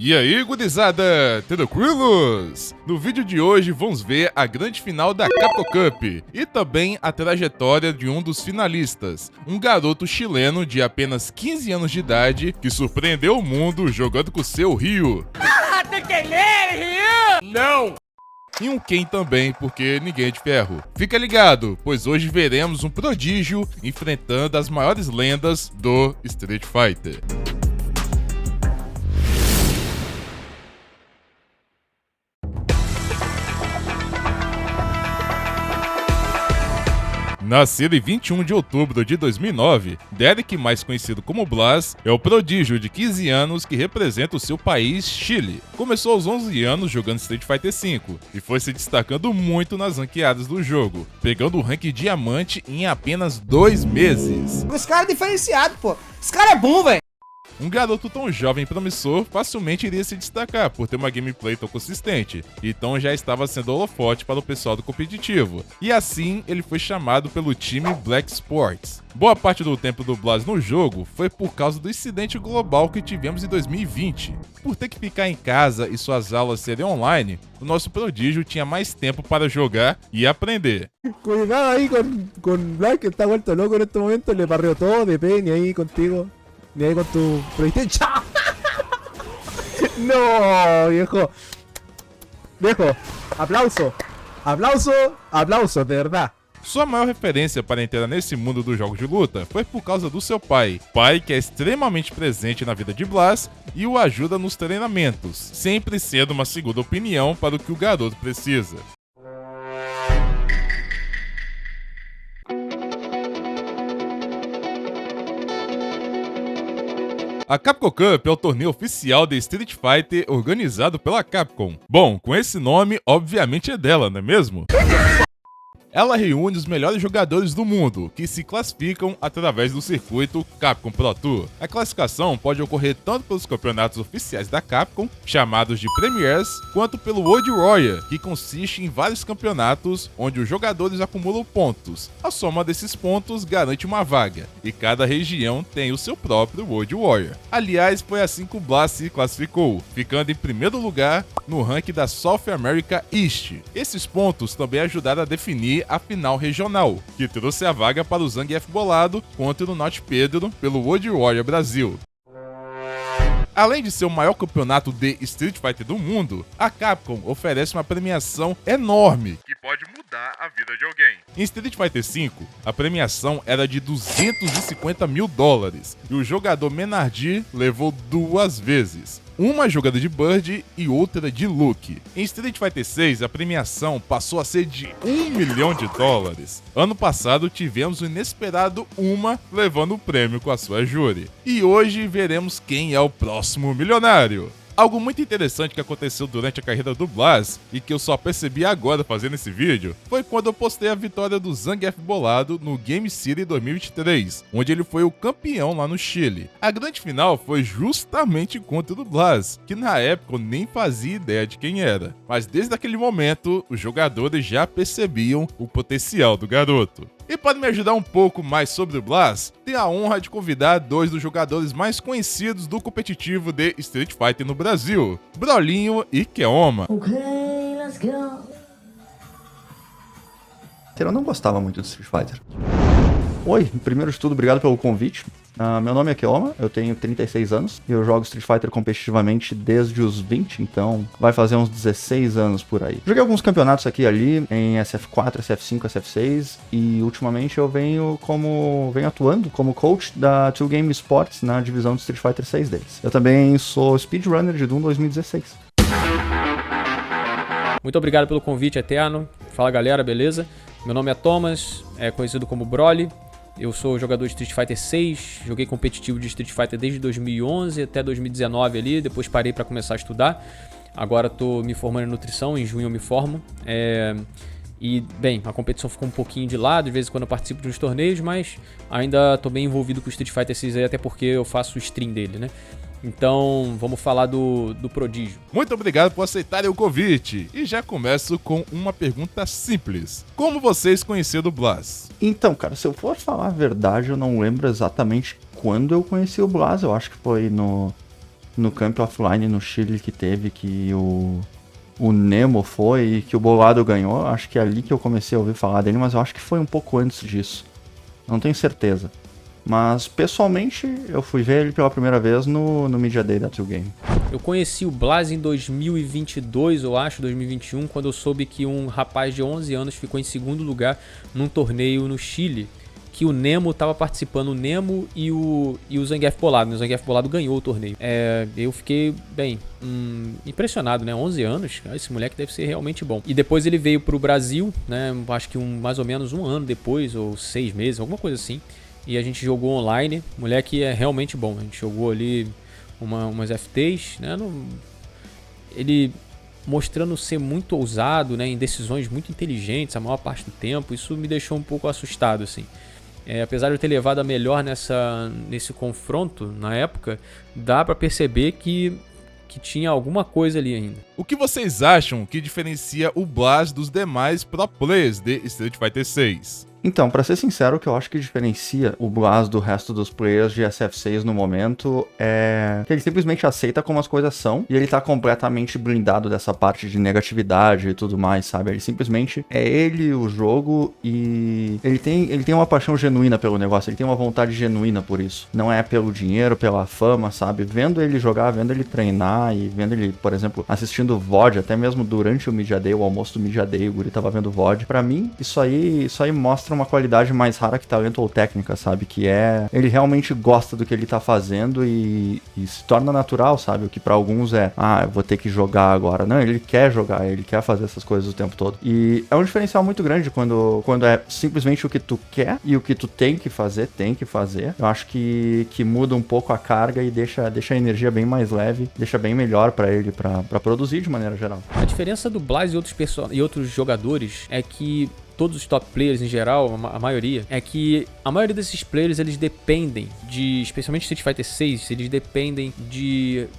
E aí, gurizada, tranquilos? No vídeo de hoje vamos ver a grande final da Capcom Cup e também a trajetória de um dos finalistas, um garoto chileno de apenas 15 anos de idade que surpreendeu o mundo jogando com seu Ryu. Ah, tem que ler, Ryu! Não! E um Ken também, porque ninguém é de ferro. Fica ligado, pois hoje veremos um prodígio enfrentando as maiores lendas do Street Fighter. Nascido em 21 de outubro de 2009, Derek, mais conhecido como Blas, é o prodígio de 15 anos que representa o seu país, Chile. Começou aos 11 anos jogando Street Fighter V e foi se destacando muito nas ranqueadas do jogo, pegando o rank diamante em apenas 2 meses. Esse cara é diferenciado, pô. Esse cara é bom, velho. Um garoto tão jovem e promissor facilmente iria se destacar por ter uma gameplay tão consistente, então já estava sendo holofote para o pessoal do competitivo, e assim ele foi chamado pelo time Black Sports. Boa parte do tempo do Blas no jogo foi por causa do incidente global que tivemos em 2020. Por ter que ficar em casa e suas aulas serem online, o nosso prodígio tinha mais tempo para jogar e aprender. Cuidado ahí con Black, que está vuelto loco en este momento, le barrió todo de pe, ni ahí contigo, ni ahí con tu PlayStation. No, viejo. Viejo, aplauso, aplauso, aplauso, de verdad. Sua maior referência para entrar nesse mundo dos jogos de luta foi por causa do seu pai que é extremamente presente na vida de Blas e o ajuda nos treinamentos, sempre sendo uma segunda opinião para o que o garoto precisa. A Capcom Cup é o torneio oficial de Street Fighter organizado pela Capcom. Bom, com esse nome, obviamente é dela, não é mesmo? Ela reúne os melhores jogadores do mundo, que se classificam através do circuito Capcom Pro Tour. A classificação pode ocorrer tanto pelos campeonatos oficiais da Capcom, chamados de Premiers, quanto pelo World Warrior, que consiste em vários campeonatos onde os jogadores acumulam pontos. A soma desses pontos garante uma vaga, e cada região tem o seu próprio World Warrior. Aliás, foi assim que o Blas se classificou, ficando em primeiro lugar no ranking da South America East. Esses pontos também ajudaram a definir a final regional, que trouxe a vaga para o Zangief Bolado contra o Norte Pedro pelo World Warrior Brasil. Além de ser o maior campeonato de Street Fighter do mundo, a Capcom oferece uma premiação enorme que pode mudar a vida de alguém. Em Street Fighter V, a premiação era de $250 mil e o jogador Menardi levou 2 vezes. Uma jogada de Bird e outra de Luke. Em Street Fighter VI, a premiação passou a ser de $1 milhão. Ano passado, tivemos o inesperado Uma levando o prêmio com a sua júri. E hoje veremos quem é o próximo milionário. Algo muito interessante que aconteceu durante a carreira do Blas, e que eu só percebi agora fazendo esse vídeo, foi quando eu postei a vitória do Zangief Bolado no Game City 2023, onde ele foi o campeão lá no Chile. A grande final foi justamente contra o Blas, que na época eu nem fazia ideia de quem era, mas desde aquele momento os jogadores já percebiam o potencial do garoto. E para me ajudar um pouco mais sobre o Blas, tenho a honra de convidar 2 dos jogadores mais conhecidos do competitivo de Street Fighter no Brasil, Brolinho e Keoma. Okay, let's go. Eu não gostava muito de Street Fighter. Oi, primeiro de tudo, obrigado pelo convite. Meu nome é Keoma, eu tenho 36 anos e eu jogo Street Fighter competitivamente desde os 20, então vai fazer uns 16 anos por aí. Joguei alguns campeonatos aqui e ali em SF4, SF5, SF6 e ultimamente eu venho atuando como coach da 2Game Sports na divisão de Street Fighter 6 deles. Eu também sou speedrunner de Doom 2016. Muito obrigado pelo convite, Eterno. Fala galera, beleza? Meu nome é Thomas, é conhecido como Broly. Eu sou jogador de Street Fighter 6, joguei competitivo de Street Fighter desde 2011 até 2019 ali, depois parei para começar a estudar. Agora tô me formando em nutrição, em junho eu me formo. E, bem, a competição ficou um pouquinho de lado, de vez em quando eu participo de uns torneios, mas ainda tô bem envolvido com o Street Fighter 6 aí, até porque eu faço o stream dele, né? Então, vamos falar do prodígio. Muito obrigado por aceitarem o convite. E já começo com uma pergunta simples. Como vocês conheceram o Blas? Então, cara, se eu for falar a verdade, eu não lembro exatamente quando eu conheci o Blas. Eu acho que foi no no Camp Offline no Chile que teve, que o Nemo foi e que o Bolado ganhou. Acho que é ali que eu comecei a ouvir falar dele, mas eu acho que foi um pouco antes disso. Não tenho certeza. Mas, pessoalmente, eu fui ver ele pela primeira vez no Media Day da 2Game. Eu conheci o Blas em 2022, eu acho, 2021, quando eu soube que um rapaz de 11 anos ficou em segundo lugar num torneio no Chile, que o Nemo tava participando, o Nemo e o Zangief Bolado. O Zangief Bolado ganhou o torneio. Eu fiquei, bem, impressionado, né? 11 anos, esse moleque deve ser realmente bom. E depois ele veio pro Brasil, né? Acho que mais ou menos um ano depois, ou 6 meses, alguma coisa assim. E a gente jogou online. O moleque é realmente bom. A gente jogou ali umas FTs, né? Ele mostrando ser muito ousado, né? Em decisões muito inteligentes a maior parte do tempo. Isso me deixou um pouco assustado, assim. Apesar de eu ter levado a melhor nesse confronto na época, dá pra perceber que tinha alguma coisa ali ainda. O que vocês acham que diferencia o Blas dos demais pro players de Street Fighter 6? Então, pra ser sincero, o que eu acho que diferencia o Blas do resto dos players de SF6 no momento é que ele simplesmente aceita como as coisas são e ele tá completamente blindado dessa parte de negatividade e tudo mais, sabe? Ele simplesmente é ele, o jogo, e ele tem uma paixão genuína pelo negócio, ele tem uma vontade genuína por isso. Não é pelo dinheiro, pela fama, sabe? Vendo ele jogar, vendo ele treinar e vendo ele, por exemplo, assistindo o VOD, até mesmo durante o Media Day, o almoço do Media Day, o guri tava vendo o VOD. Pra mim, isso aí mostra uma qualidade mais rara que talento ou técnica, sabe? Que ele realmente gosta do que ele tá fazendo e se torna natural, sabe? O que pra alguns eu vou ter que jogar agora. Não, ele quer jogar, ele quer fazer essas coisas o tempo todo. E é um diferencial muito grande quando é simplesmente o que tu quer e o que tu tem que fazer. Eu acho que muda um pouco a carga e deixa a energia bem mais leve, deixa bem melhor pra ele, pra produzir de maneira geral. A diferença do Blas e outros jogadores é que todos os top players em geral, a maioria, é que a maioria desses players, eles dependem especialmente Street Fighter 6, eles dependem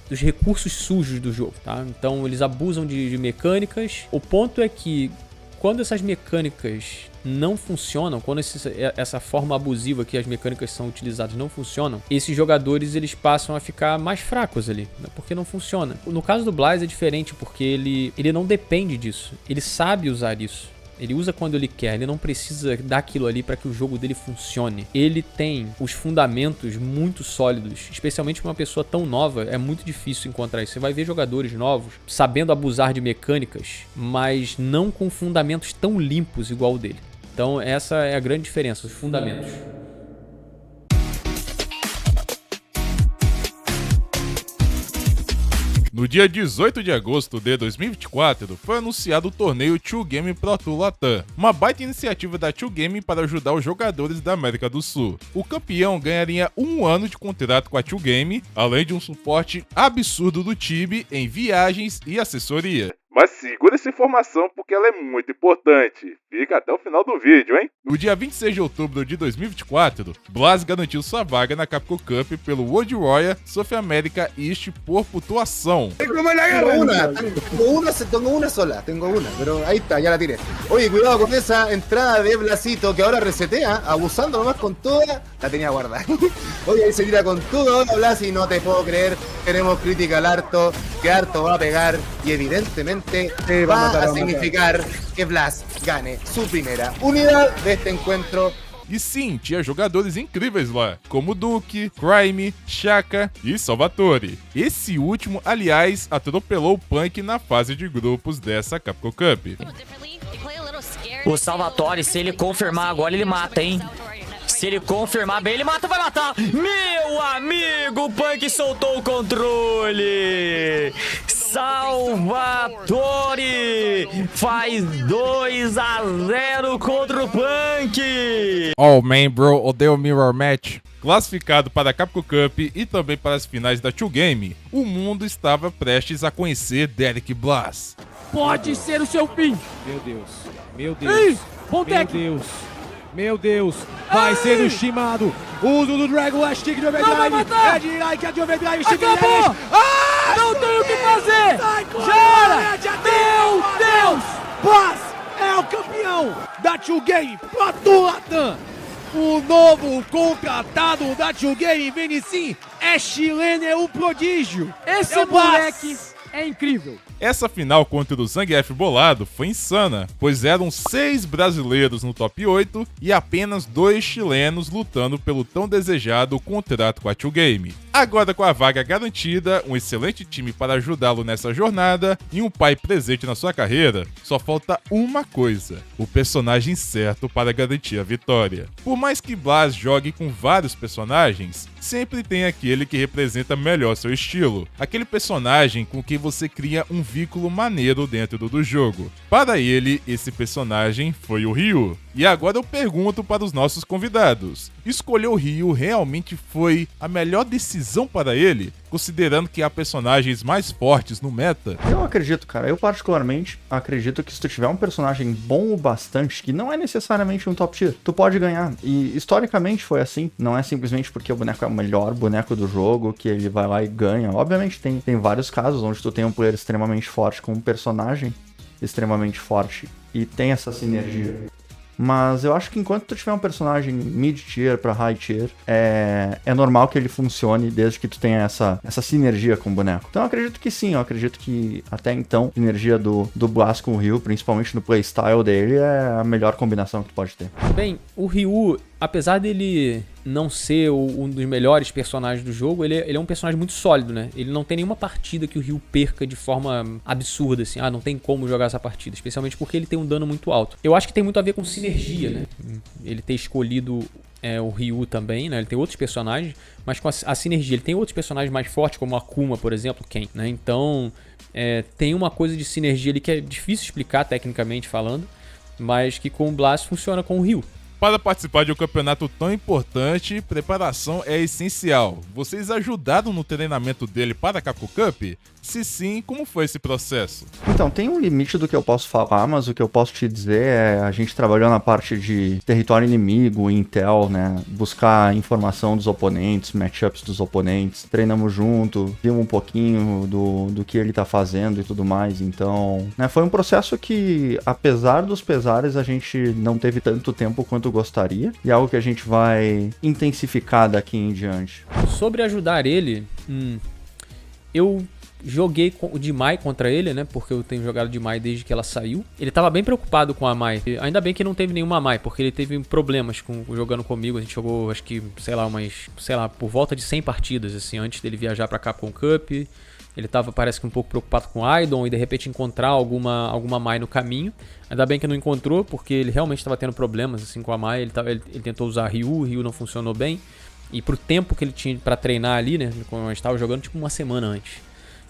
dos recursos sujos do jogo, tá? Então eles abusam de mecânicas. O ponto é que quando essas mecânicas não funcionam, quando essa forma abusiva que as mecânicas são utilizadas não funcionam, esses jogadores eles passam a ficar mais fracos ali, né? Porque não funciona. No caso do Blas é diferente, porque ele não depende disso, ele sabe usar isso. Ele usa quando ele quer, ele não precisa daquilo ali para que o jogo dele funcione. Ele tem os fundamentos muito sólidos, especialmente para uma pessoa tão nova, é muito difícil encontrar isso. Você vai ver jogadores novos sabendo abusar de mecânicas, mas não com fundamentos tão limpos igual o dele. Então essa é a grande diferença, os fundamentos. No dia 18 de agosto de 2024, foi anunciado o torneio 2Game Pro Tour Latam, uma baita iniciativa da 2Game para ajudar os jogadores da América do Sul. O campeão ganharia 1 ano de contrato com a 2Game, além de um suporte absurdo do time em viagens e assessoria. Mas segura essa informação porque ela é muito importante. Fica até o final do vídeo, hein? No dia 26 de outubro de 2024, Blas garantiu sua vaga na Capcom Cup pelo World Royal South America East por pontuação. Tengo una sola, pero ahí está, ya la tiré. Oye, cuidado con esa entrada de Blasito que ahora resetea, abusando nomás con toda, la tenía guardada. Oye, ahí se tira con todo ahora Blas y no te puedo creer, tenemos Critical Harto, que Harto va a pegar y evidentemente va a significar que Blas gane su primera unidad de este encuentro. E sim, tinha jogadores incríveis lá, como Duke, Crime, Shaka e Salvatore. Esse último, aliás, atropelou o Punk na fase de grupos dessa Capcom Cup. O Salvatore, se ele confirmar agora, ele mata, hein? Se ele confirmar bem, ele mata, vai matar. Meu amigo, o Punk soltou o controle. Salvatore faz 2-0 contra o Punk. Oh man, bro, odeio Mirror Match. Classificado para a Capcom Cup e também para as finais da 2Game, o mundo estava prestes a conhecer Derek Blas. Pode ser o seu fim. Meu Deus. Meu Deus. Meu Deus. Meu Deus, vai ser o Shimado. Uso do Dragon Lash Kick de Overdrive. É de Iraiki, é de Overdrive. Acabou! Não tem o que fazer! Já era! Meu Deus! Blas é o campeão da 2Game Pro Tour Latam. O novo contratado da 2Game, Vinicim, é chileno, é um prodígio. Esse É o moleque é incrível. Essa final contra o Zangief Bolado foi insana, pois eram 6 brasileiros no top 8 e apenas 2 chilenos lutando pelo tão desejado contrato com a 2Game. Agora com a vaga garantida, um excelente time para ajudá-lo nessa jornada e um pai presente na sua carreira, só falta uma coisa: o personagem certo para garantir a vitória. Por mais que Blas jogue com vários personagens, sempre tem aquele que representa melhor seu estilo, aquele personagem com quem você cria um vínculo maneiro dentro do jogo. Para ele, esse personagem foi o Ryu. E agora eu pergunto para os nossos convidados: escolher o Ryu realmente foi a melhor decisão para ele, considerando que há personagens mais fortes no meta? Eu acredito, cara. Eu particularmente acredito que se tu tiver um personagem bom o bastante, que não é necessariamente um top tier, tu pode ganhar. E historicamente foi assim. Não é simplesmente porque o boneco é o melhor boneco do jogo que ele vai lá e ganha. Obviamente tem vários casos onde tu tem um player extremamente forte com um personagem extremamente forte e tem essa sinergia. Mas eu acho que enquanto tu tiver um personagem mid-tier pra high-tier, é normal que ele funcione desde que tu tenha essa sinergia com o boneco. Então eu acredito que sim, eu acredito que até então a sinergia do Blas com o Ryu, principalmente no playstyle dele, é a melhor combinação que tu pode ter. Bem, o Ryu, apesar dele não ser um dos melhores personagens do jogo, ele é um personagem muito sólido, né? Ele não tem nenhuma partida que o Ryu perca de forma absurda, assim. Não tem como jogar essa partida, especialmente porque ele tem um dano muito alto. Eu acho que tem muito a ver com sinergia, né? Ele ter escolhido o Ryu também, né? Ele tem outros personagens, mas com a sinergia. Ele tem outros personagens mais fortes, como a Akuma, por exemplo, Ken, né? Então, tem uma coisa de sinergia ali que é difícil explicar tecnicamente falando, mas que com o Blas funciona com o Ryu. Para participar de um campeonato tão importante, preparação é essencial. Vocês ajudaram no treinamento dele para a Capcom Cup? Se sim, como foi esse processo? Então, tem um limite do que eu posso falar, mas o que eu posso te dizer é a gente trabalhou na parte de território inimigo, intel, né? Buscar informação dos oponentes, matchups dos oponentes, treinamos junto, vimos um pouquinho do que ele tá fazendo e tudo mais. Então, né, foi um processo que, apesar dos pesares, a gente não teve tanto tempo quanto gostaria, e é algo que a gente vai intensificar daqui em diante. Sobre ajudar ele, eu joguei de Mai contra ele, né? Porque eu tenho jogado de Mai desde que ela saiu. Ele tava bem preocupado com a Mai. Ainda bem que não teve nenhuma Mai, porque ele teve problemas jogando comigo. A gente jogou, acho que, por volta de 100 partidas, assim, antes dele viajar pra Capcom Cup. Ele tava, parece que um pouco preocupado com Idol e de repente encontrar alguma Mai no caminho. Ainda bem que não encontrou, porque ele realmente estava tendo problemas assim com a Mai. Ele tentou usar o Ryu não funcionou bem. E pro tempo que ele tinha pra treinar ali, né? Quando eu estava jogando, tipo uma semana antes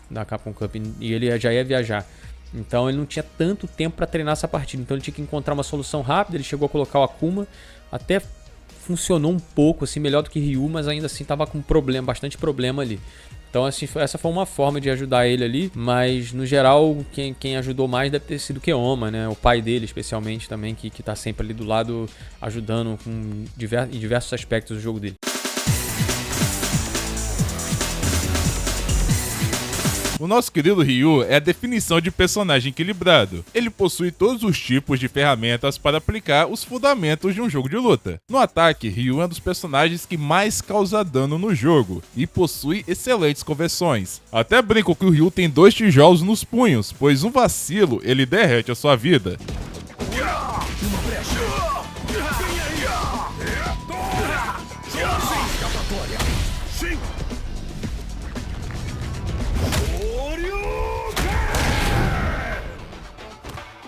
da Capcom Cup, e ele já ia viajar. Então ele não tinha tanto tempo pra treinar essa partida. Então ele tinha que encontrar uma solução rápida. Ele chegou a colocar o Akuma. Até funcionou um pouco, assim, melhor do que Ryu, mas ainda assim tava com bastante problema ali. Então, assim, essa foi uma forma de ajudar ele ali, mas no geral, quem ajudou mais deve ter sido o Keoma, né? O pai dele, especialmente, também, que tá sempre ali do lado, ajudando em diversos aspectos do jogo dele. O nosso querido Ryu é a definição de personagem equilibrado. Ele possui todos os tipos de ferramentas para aplicar os fundamentos de um jogo de luta. No ataque, Ryu é um dos personagens que mais causa dano no jogo e possui excelentes conversões. Até brinco que o Ryu tem 2 tijolos nos punhos, pois um vacilo ele derrete a sua vida.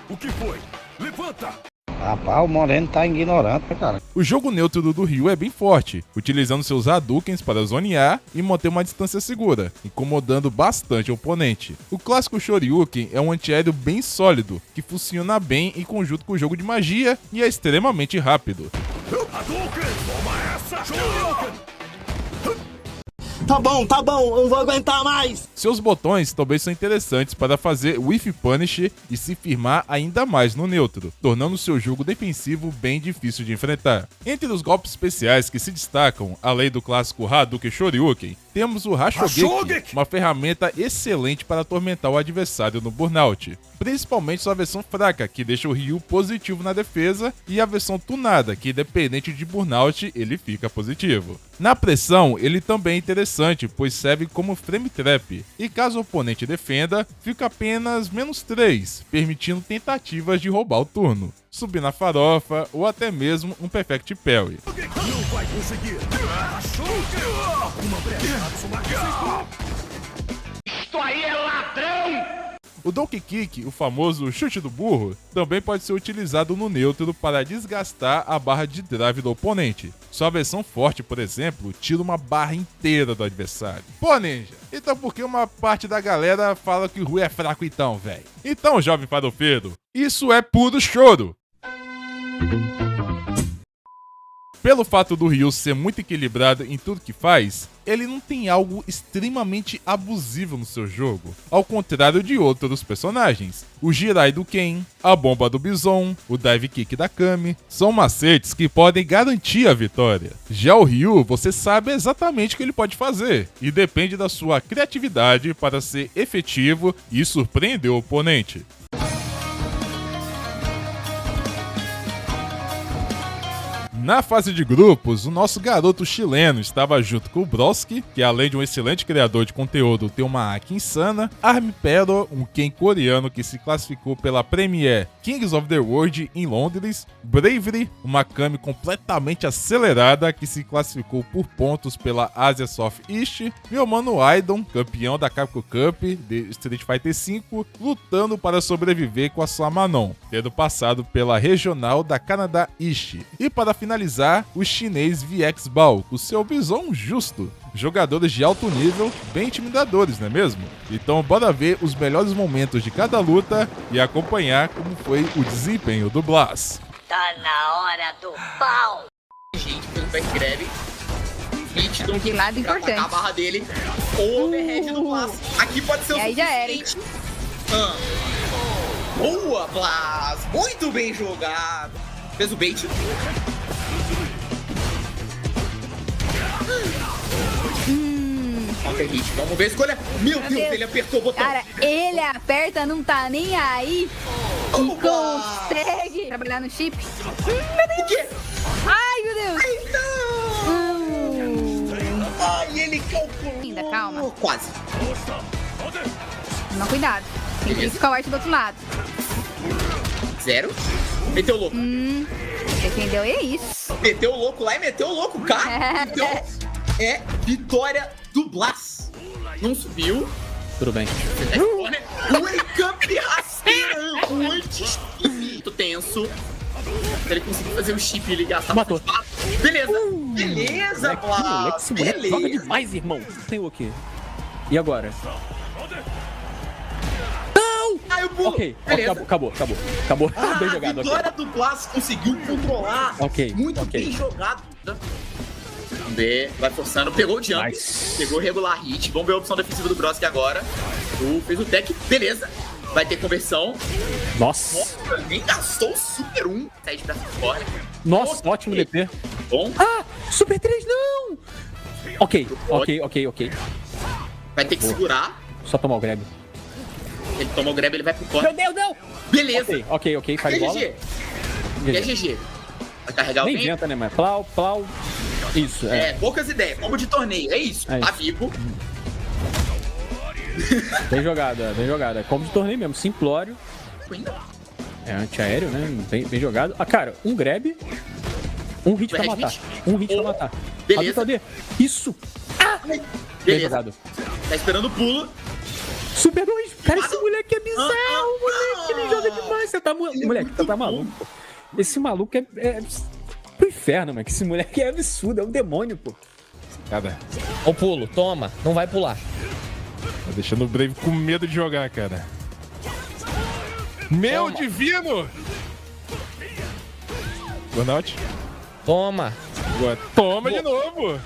O que foi? Levanta! Rapaz, o Moreno tá ignorante, cara. O jogo neutro do Ryu é bem forte, utilizando seus Hadoukens para zonear e manter uma distância segura, incomodando bastante o oponente. O clássico Shoryuken é um antiaéreo bem sólido, que funciona bem em conjunto com o jogo de magia e é extremamente rápido. Hadouken! Toma essa! Shoryuken! Tá bom, eu não vou aguentar mais. Seus botões também são interessantes para fazer Whiff Punish e se firmar ainda mais no neutro, tornando seu jogo defensivo bem difícil de enfrentar. Entre os golpes especiais que se destacam, além do clássico Hadouken Shoryuken, temos o Hashogeki, uma ferramenta excelente para atormentar o adversário no burnout. Principalmente sua versão fraca, que deixa o Ryu positivo na defesa, e a versão tunada, que independente de burnout, ele fica positivo. Na pressão, ele também é interessante, pois serve como frame trap, e caso o oponente defenda, fica apenas -3, permitindo tentativas de roubar o turno, subir na farofa ou até mesmo um Perfect Parry. Não vai conseguir. Uma breve Isto aí é ladrão! O Donkey Kick, o famoso chute do burro, também pode ser utilizado no neutro para desgastar a barra de drive do oponente. Sua versão forte, por exemplo, tira uma barra inteira do adversário. Pô, Ninja, então por que uma parte da galera fala que o Rui é fraco então, velho? Então, jovem farofeiro, isso é puro choro. Pelo fato do Ryu ser muito equilibrado em tudo que faz, ele não tem algo extremamente abusivo no seu jogo, ao contrário de outros personagens. O Jirai do Ken, a bomba do Bison, o dive kick da Kami, são macetes que podem garantir a vitória. Já o Ryu, você sabe exatamente o que ele pode fazer, e depende da sua criatividade para ser efetivo e surpreender o oponente. Na fase de grupos, o nosso garoto chileno estava junto com o Broski, que além de um excelente criador de conteúdo, tem uma hack insana, Arm Pero, um Ken coreano que se classificou pela Premier Kings of the World em Londres, Bravery, uma Kami completamente acelerada que se classificou por pontos pela Asia South East, meu mano Aidon, campeão da Capcom Cup de Street Fighter V, lutando para sobreviver com a sua Manon, tendo passado pela regional da Canadá East. E para finalizar, o chinês VX Bao, o seu Bison justo. Jogadores de alto nível, bem intimidadores, não é mesmo? Então bora ver os melhores momentos de cada luta e acompanhar como foi o desempenho do Blas. Tá na hora do pau! Gente, pelo backgrab. Nítido. De lado importante. A barra dele. O overhead do Blas. Aqui pode ser o aí já era. Boa, Blas. Muito bem jogado. Fez o bait. Ok, hit. Vamos ver a escolha. Meu Deus, ele apertou o botão. Cara, ele aperta, não tá nem aí. E consegue trabalhar no chip. O quê? Ai, meu Deus. Ai, Ai, ele calculou. Ainda, calma. Quase. Toma cuidado. Tem que ficar o arte do outro lado. 0. Meteu o louco. Defendeu, e é isso. Meteu o louco lá e meteu o louco cá. Então, é vitória do Blas. Não subiu. Tudo bem. Wake up rasteirão. Antes muito tenso. Se ele conseguir fazer o chip e ligar, tá matou. Beleza. Beleza, Blas. Esse moleque joga demais, irmão. Tem o quê? E agora? Ah, eu pulo. Ok, acabou. Bem jogado. A vitória do Blas conseguiu controlar. Muito bem jogado. Vamos ver, vai forçando, pegou o jump, pegou o regular hit. Vamos ver a opção defensiva do Broski agora. Fez o tech, beleza. Vai ter conversão. Nossa. Nem gastou o Super 1. Sai de braço fora. Nossa, ótimo DP. Bom. Ah, Super 3 não. Ok. Vai ter que segurar. Só tomar o grab. Ele tomou o grab, ele vai pro corner. Meu Deus, não! Beleza. Ok, faz bola. E é GG. Vai carregar nem alguém? inventa, né, mano? Plau. Isso, poucas ideias. Combo de torneio, é isso. Tá vivo. Bem jogada. Combo de torneio mesmo, simplório. É antiaéreo, né? Bem jogado. Ah, cara, um grab. Um hit pra matar. Beleza. Isso. Ah! Bem jogado. Tá esperando o pulo. Super 2! Cara, esse moleque é bizarro, moleque! Ele joga demais! Você tá moleque, tá maluco? Esse maluco é pro inferno, mano. Esse moleque é absurdo, é um demônio, pô. Cara. Ó o pulo, toma, não vai pular. Tá deixando o Brave com medo de jogar, cara. Meu divino! Burnout. Toma. Toma de novo!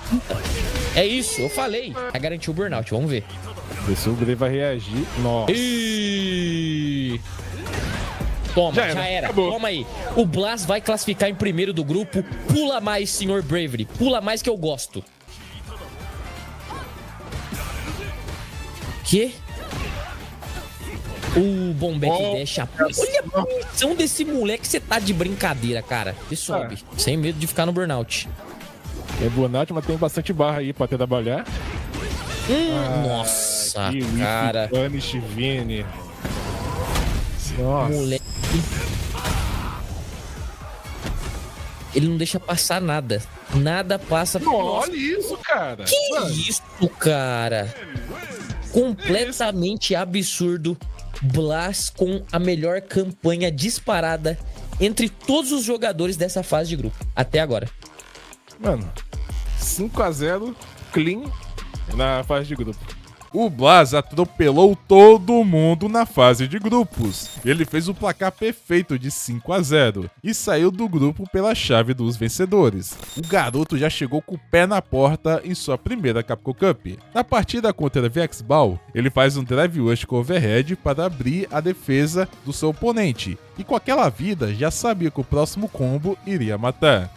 É isso, eu falei. Vai garantir o burnout, vamos ver. Ver se o Brave vai reagir. Nossa. Toma, já era. Acabou. Toma aí. O Blas vai classificar em primeiro do grupo. Pula mais, senhor Bravery. Pula mais que eu gosto. Que? O Bombek deixa. Olha a punição desse moleque, você tá de brincadeira, cara. Ele sobe, sem medo de ficar no burnout. É burnout, mas tem bastante barra aí pra trabalhar. Nossa, cara. Punish Vini. Nossa. Moleque. Ele não deixa passar nada. Nada passa. Olha isso, cara. Que isso, cara? Completamente absurdo. Blas com a melhor campanha disparada entre todos os jogadores dessa fase de grupo. Até agora. Mano, 5-0 clean na fase de grupo. O Blas atropelou todo mundo na fase de grupos. Ele fez o placar perfeito de 5-0 e saiu do grupo pela chave dos vencedores. O garoto já chegou com o pé na porta em sua primeira Capcom Cup. Na partida contra Vexball, ele faz um drive rush com overhead para abrir a defesa do seu oponente. E com aquela vida, já sabia que o próximo combo iria matar.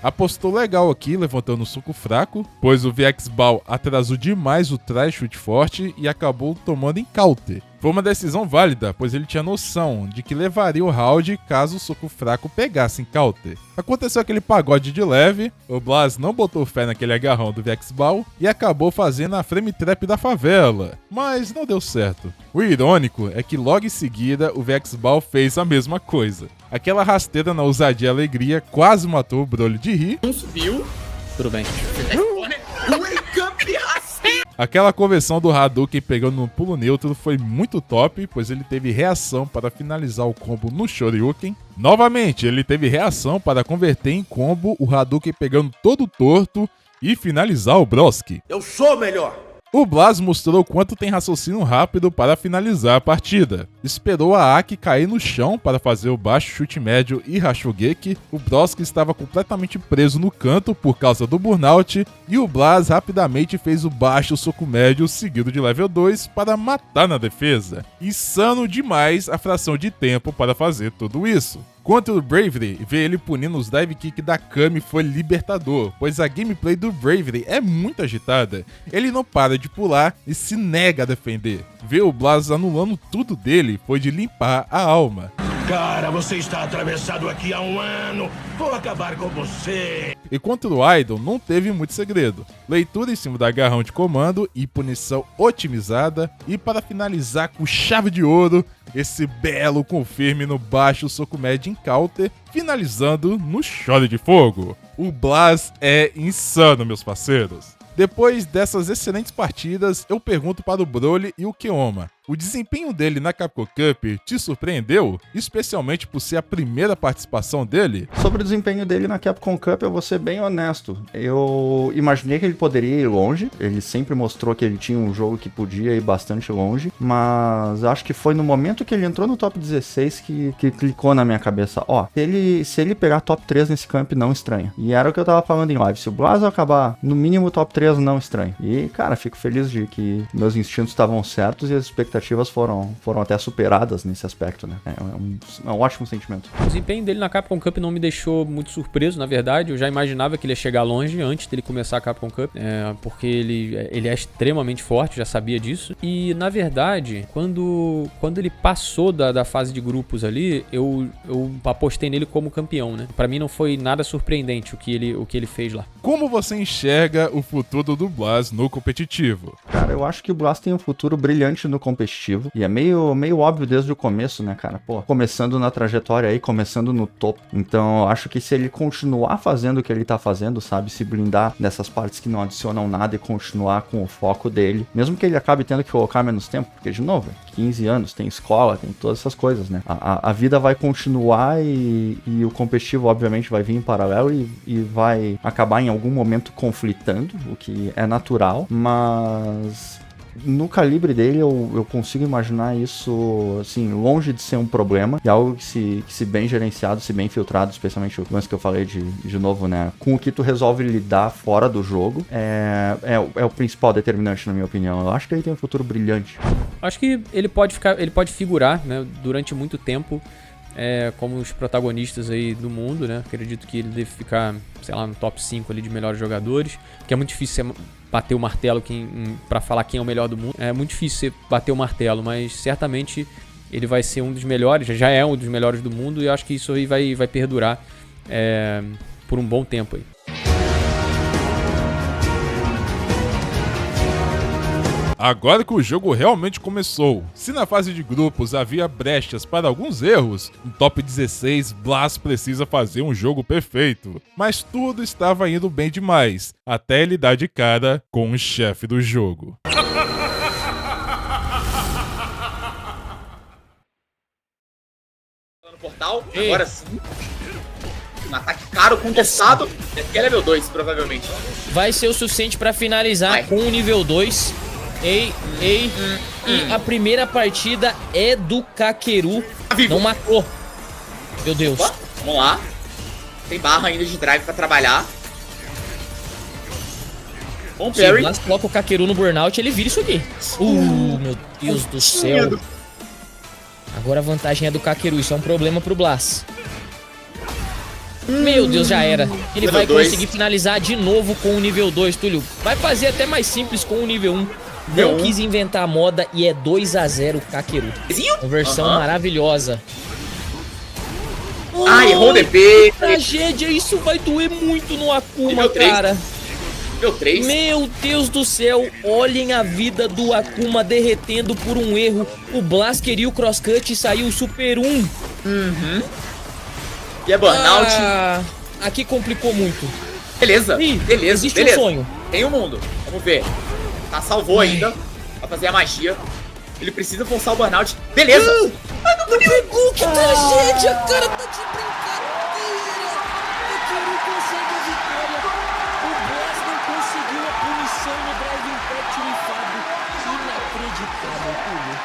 Apostou legal aqui, levantando um soco fraco, pois o Vexball atrasou demais o try chute forte e acabou tomando em counter. Foi uma decisão válida, pois ele tinha noção de que levaria o round caso o soco fraco pegasse em counter. Aconteceu aquele pagode de leve, o Blas não botou fé naquele agarrão do Vexball e acabou fazendo a frame trap da favela, mas não deu certo. O irônico é que logo em seguida o Vexball fez a mesma coisa. Aquela rasteira na ousadia e alegria quase matou o Broly de rir. Não subiu. Tudo bem. Aquela conversão do Hadouken pegando no pulo neutro foi muito top, pois ele teve reação para finalizar o combo no Shoryuken. Novamente, ele teve reação para converter em combo o Hadouken pegando todo torto e finalizar o Broski. Eu sou melhor! O Blas mostrou quanto tem raciocínio rápido para finalizar a partida. Esperou a Aki cair no chão para fazer o baixo chute médio e Hashugeki. O Broski estava completamente preso no canto por causa do burnout e o Blas rapidamente fez o baixo soco médio seguido de level 2 para matar na defesa. Insano demais a fração de tempo para fazer tudo isso. Contra o Bravery, ver ele punindo os dive kick da Kami foi libertador, pois a gameplay do Bravery é muito agitada. Ele não para de pular e se nega a defender. Ver o Blas anulando tudo dele foi de limpar a alma. Cara, você está atravessado aqui há 1 ano. Vou acabar com você. E contra o Idol não teve muito segredo. Leitura em cima do agarrão de comando e punição otimizada. E para finalizar com chave de ouro, esse belo confirme no baixo soco médio em counter, finalizando no chore de fogo. O Blas é insano, meus parceiros. Depois dessas excelentes partidas, eu pergunto para o Broly e o Keoma. O desempenho dele na Capcom Cup te surpreendeu? Especialmente por ser a primeira participação dele? Sobre o desempenho dele na Capcom Cup, eu vou ser bem honesto. Eu imaginei que ele poderia ir longe. Ele sempre mostrou que ele tinha um jogo que podia ir bastante longe. Mas acho que foi no momento que ele entrou no top 16 que clicou na minha cabeça. Ó, se ele pegar top 3 nesse camp, não estranha. E era o que eu tava falando em live. Se o Blas acabar no mínimo top 3, não estranha. E, cara, fico feliz de que meus instintos estavam certos e as expectativas foram até superadas nesse aspecto, né? É um ótimo sentimento. O desempenho dele na Capcom Cup não me deixou muito surpreso, na verdade. Eu já imaginava que ele ia chegar longe antes dele começar a Capcom Cup, porque ele é extremamente forte, já sabia disso. E, na verdade, quando ele passou da fase de grupos ali, eu apostei nele como campeão, né? Pra mim não foi nada surpreendente o que ele fez lá. Como você enxerga o futuro do Blas no competitivo? Cara, eu acho que o Blas tem um futuro brilhante no competitivo. E é meio óbvio desde o começo, né, cara? Pô, começando na trajetória aí, começando no topo. Então, eu acho que se ele continuar fazendo o que ele tá fazendo, sabe? Se blindar nessas partes que não adicionam nada e continuar com o foco dele. Mesmo que ele acabe tendo que colocar menos tempo, porque, de novo, 15 anos, tem escola, tem todas essas coisas, né? A vida vai continuar e o competitivo, obviamente, vai vir em paralelo e vai acabar em algum momento conflitando, o que é natural, mas no calibre dele eu consigo imaginar isso, assim, longe de ser um problema, e algo que se bem gerenciado, se bem filtrado, especialmente o lance que eu falei de novo, né, com o que tu resolve lidar fora do jogo, é o principal determinante, na minha opinião. Eu acho que ele tem um futuro brilhante. Acho que ele pode figurar, né, durante muito tempo como os protagonistas aí do mundo, né? Acredito que ele deve ficar, sei lá, no top 5 ali de melhores jogadores, que é muito difícil você bater o martelo pra falar quem é o melhor do mundo. É muito difícil você bater o martelo, mas certamente ele vai ser um dos melhores, já é um dos melhores do mundo, e eu acho que isso aí vai perdurar por um bom tempo aí. Agora que o jogo realmente começou, se na fase de grupos havia brechas para alguns erros, no top 16 Blast precisa fazer um jogo perfeito. Mas tudo estava indo bem demais, até ele dar de cara com o chefe do jogo. No portal, agora sim. Um ataque caro, contestado, que é level 2, provavelmente. Vai ser o suficiente pra finalizar com o nível 2. E a primeira partida é do Kakeru. Não matou. Meu Deus. Opa, vamos lá. Tem barra ainda de drive pra trabalhar. Bom parry. Se o Blast coloca o Kakeru no burnout, ele vira isso aqui. Meu Deus do céu. Agora a vantagem é do Kakeru. Isso é um problema pro Blast. Meu Deus, já era. Ele vai conseguir finalizar de novo com o nível 2, Túlio. Vai fazer até mais simples com o nível 1. Não quis inventar a moda e é 2-0 Kakeru. Conversão maravilhosa. Errou o DP. Tragédia, isso vai doer muito no Akuma, cara. Nível 3. Meu Deus do céu, olhem a vida do Akuma derretendo por um erro. O Blast queria o crosscut e saiu o Super 1. E é burnout. Aqui complicou muito. Beleza, beleza. Existe um sonho. Tem um mundo, vamos ver. Tá, salvou ainda. Vai fazer a magia. Ele precisa forçar o burnout. Beleza! Não pegou, que tragédia, cara. Tá de brincadeira. Kakeru consegue a vitória. O Blast não conseguiu a punição no Drive Impact rifado. Inacreditável, Túlio.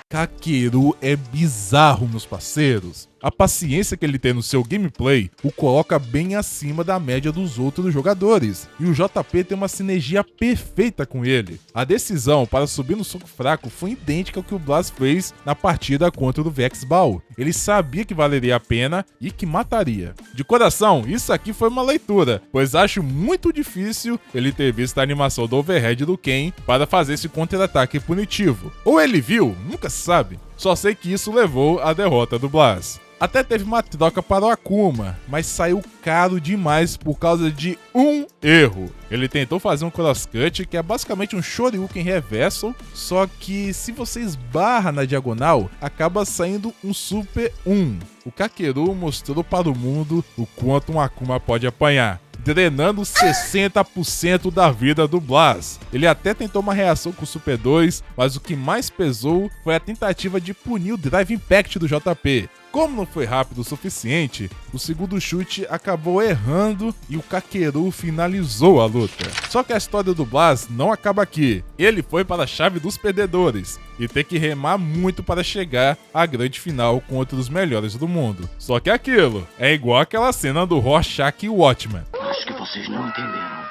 Kakeru é bizarro, meus parceiros. A paciência que ele tem no seu gameplay o coloca bem acima da média dos outros jogadores, e o JP tem uma sinergia perfeita com ele. A decisão para subir no soco fraco foi idêntica ao que o Blast fez na partida contra o Vexball. Ele sabia que valeria a pena e que mataria. De coração, isso aqui foi uma leitura, pois acho muito difícil ele ter visto a animação do overhead do Ken para fazer esse contra-ataque punitivo. Ou ele viu, nunca se sabe. Só sei que isso levou à derrota do Blast. Até teve uma troca para o Akuma, mas saiu caro demais por causa de um erro. Ele tentou fazer um crosscut, que é basicamente um Shoryuken reverso, só que se você esbarra na diagonal, acaba saindo um Super 1. O Kakeru mostrou para o mundo o quanto um Akuma pode apanhar, drenando 60% da vida do Blast. Ele até tentou uma reação com o Super 2, mas o que mais pesou foi a tentativa de punir o Drive Impact do JP. Como não foi rápido o suficiente, o segundo chute acabou errando e o Kakeru finalizou a luta. Só que a história do Blast não acaba aqui. Ele foi para a chave dos perdedores e tem que remar muito para chegar à grande final contra os melhores do mundo. Só que aquilo é igual aquela cena do Rorschach e Watchmen. Acho que vocês não entenderam.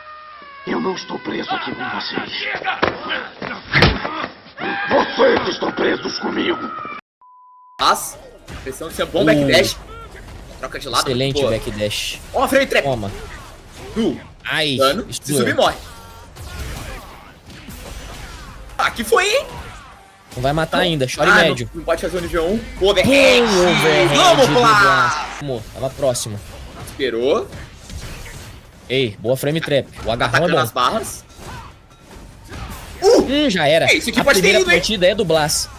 Eu não estou preso aqui com vocês. Vocês estão presos comigo. Mas, precisando ser um bom backdash. Troca de lado. Excelente backdash. Ó, a frame trap. Toma. Ai, dano. Se subir, morre. Aqui foi, hein? Não vai matar ainda, chore médio. Não pode fazer o nível 1. Overhead. Vamos lá. Tava próximo. Esperou. Ei, boa frame trap. O agarrão é bom. Nas barras. Já era. Isso aqui a pode primeira ter ido, partida é do Blast.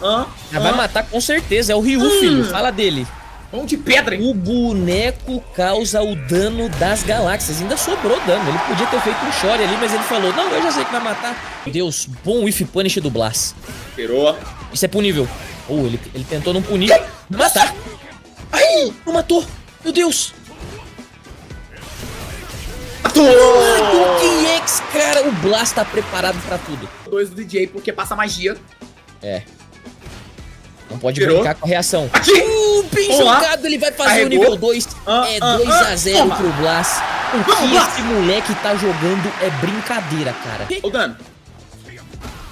Já vai matar com certeza. É o Ryu, filho. Fala dele. Mão de pedra, hein? O boneco causa o dano das galáxias. Ainda sobrou dano. Ele podia ter feito um chore ali, mas ele falou: não, eu já sei que vai matar. Meu Deus, bom whiff punish do Blast. Esperou. Isso é punível. Ele tentou não punir. Matar. Ai, não matou. Meu Deus. Matou! QX, cara. O Blast tá preparado pra tudo. 2 do DJ porque passa magia. É. Não pode brincar com a reação. Bem Vamos jogado, lá. ele vai fazer Carregou. o nível 2. É 2-0 pro Blast. O que esse moleque tá jogando é brincadeira, cara. O dano.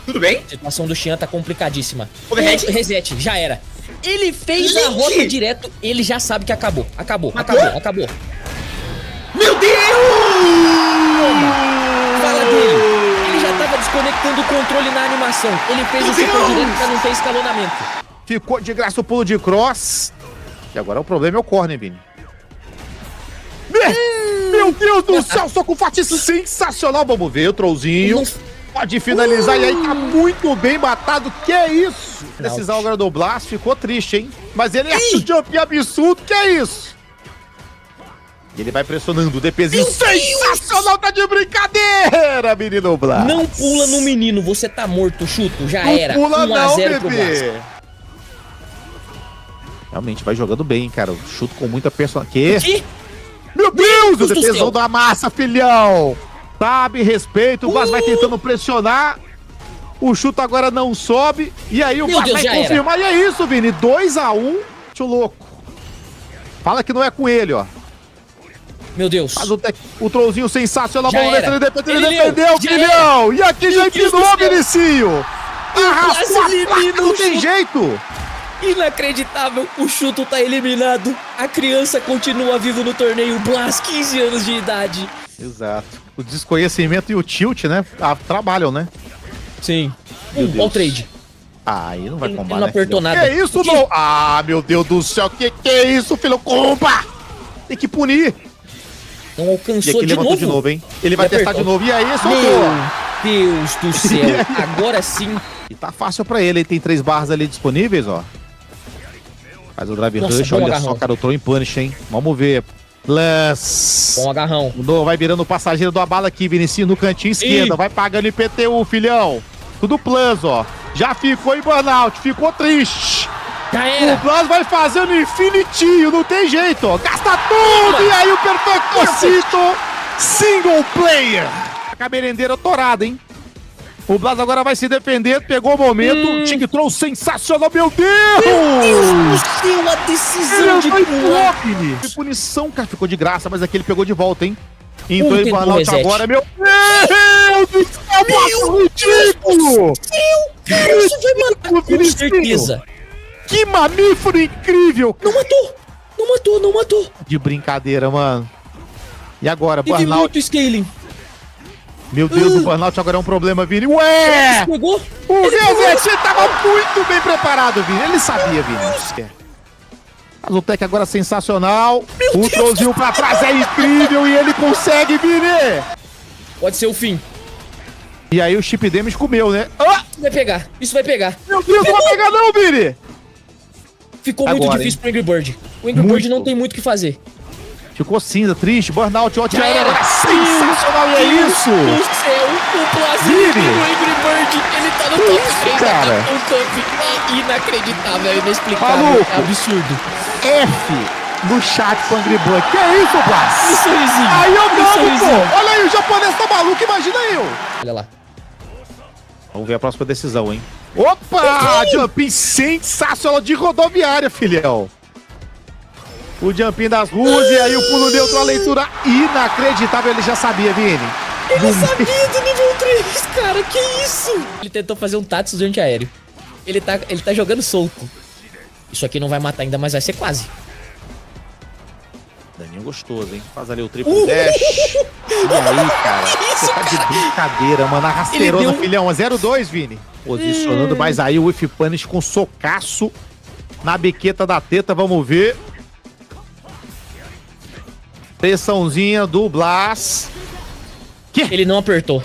Tudo bem? A situação do Xian tá complicadíssima. Overhead? Reset, já era. Ele fez a rota direto, ele já sabe que acabou. Acabou. Meu Deus! Fala dele. Ele já tava desconectando o controle na animação. Ele fez o super direto pra não ter escalonamento. Ficou de graça o pulo de cross. E agora o problema é o corner, Vini. Meu Deus do céu, soco forte sensacional. Vamos ver o trollzinho. Pode finalizar e aí tá muito bem matado. Que é isso? Decisão agora do Blast, ficou triste, hein? Mas ele é um jump absurdo, que é isso? E ele vai pressionando o DPzinho sensacional, tá de brincadeira, menino Blast. Não pula no menino, você tá morto, chuto, já não era. Pula 1 a 0 não, pro bebê. Blast. Realmente vai jogando bem, cara. Chuto com muita personalidade. Que? Meu Deus, o DPzão da massa, filhão. Sabe, respeito, o Blast vai tentando pressionar. O chuto agora não sobe. E aí o Blast vai confirmar. E é isso, Vini. 2 a 1. Tio louco. Fala que não é com ele, ó. Meu Deus. Faz o trollzinho sensacional. Já Vamos ver se ele defendeu, filhão. E aqui já empinou, Vinicinho. Arrastou a placa, não tem jeito. Inacreditável, o chuto tá eliminado. A criança continua vivo no torneio. Blast, 15 anos de idade. Exato. O desconhecimento e o tilt, né? Trabalham, né? Sim. Olha o trade. Aí não vai combar, ele não apertou nada. Que isso, não? Ah, meu Deus do céu. Que é isso, filho? Comba! Tem que punir. Não alcançou de novo, hein? Ele vai testar de novo. E aí, soltou. Meu Deus do céu. Agora sim. E tá fácil pra ele. Ele tem 3 barras ali disponíveis, ó. Faz o drive rush. Olha só, cara, o throw em punish, hein? Vamos ver. Plus. Bom agarrão. Vai virando o passageiro do abala aqui, Vinicius, no cantinho esquerda. Vai pagando IPTU, filhão. Tudo plus, ó. Já ficou em burnout. Ficou triste. Já era. O Plus vai fazendo infinitinho. Não tem jeito, ó. Gasta tudo. E aí o Perfectocito. Single player. A merendeira torada, hein? O Blast agora vai se defender, pegou o momento, Ting Troll sensacional, meu Deus! Meu Deus do céu, a decisão de pular. De punição, cara, ficou de graça, mas aqui ele pegou de volta, hein? Entrou em burnout agora, meu Deus do céu, meu ridículo! Cara, isso vai matar, com certeza. Que mamífero incrível! Não matou. De brincadeira, mano. E agora, teve burnout. Muito scaling. Meu Deus, o burnout agora é um problema, Vini. Ué! Pegou? O Reset tava muito bem preparado, Vini. Ele sabia, Vini. Mas o tech agora é sensacional. O trollzinho pra trás é incrível e ele consegue, Vini. Pode ser o fim. E aí o chip damage comeu, né? Isso vai pegar. Meu Deus, não vai pegar não, Vini. Ficou muito difícil pro Angry Bird. O Angry Bird não tem muito o que fazer. Ficou cinza, triste, burnout, ótimo. Sensacional, e é isso! Meu Deus do céu, o plasma do Angry Bird, ele tá no top 3, cara. O top é inacreditável, é inexplicável, maluco. É absurdo. F no chat com Angry Bird. Que é isso, Blast? Que sorrisinho. Aí eu ganho, pô. Olha aí, o japonês tá maluco, imagina eu. Olha lá. Vamos ver a próxima decisão, hein? Opa! Jumping sensacional de rodoviária, filhão. O jumping das ruas e aí o pulo neutro, a leitura inacreditável. Ele já sabia, Vini. Ele sabia do nível 3, cara. Que isso? Ele tentou fazer um Tatsu de antiaéreo. Ele tá jogando solto. Isso aqui não vai matar ainda, mas vai ser quase. Daninho gostoso, hein? Faz ali o triplo dash. E aí, cara? Você tá de brincadeira, mano. A rasteirona, filhão. 0-2, Vini. Posicionando, mas aí o Whiff Punish com socaço na biqueta da teta. Vamos ver. Pressãozinha do Blast. Ele não apertou.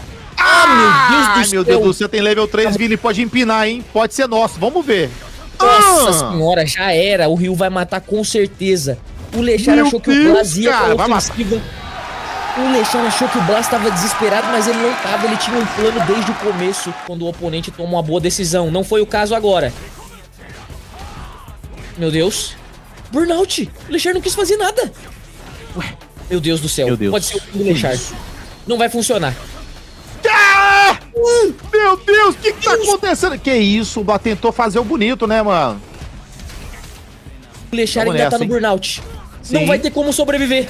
Meu Deus do céu. Tem level 3, Vini. Pode empinar, hein? Pode ser nosso. Vamos ver. Nossa senhora, já era. O Ryu vai matar com certeza. O Lechar achou que o Blast ia pra ofensiva. O Lechar achou que o Blast tava desesperado, mas ele não tava. Ele tinha um plano desde o começo, quando o oponente toma uma boa decisão. Não foi o caso agora. Meu Deus. Burnout. O Lechar não quis fazer nada. Ué, meu Deus do céu. Pode ser o fim do Lechar. Não vai funcionar. Meu Deus, o que tá acontecendo? Que isso, o Blast tentou fazer o bonito, né, mano? O Lechar ainda tá no burnout. Sim. Não vai ter como sobreviver.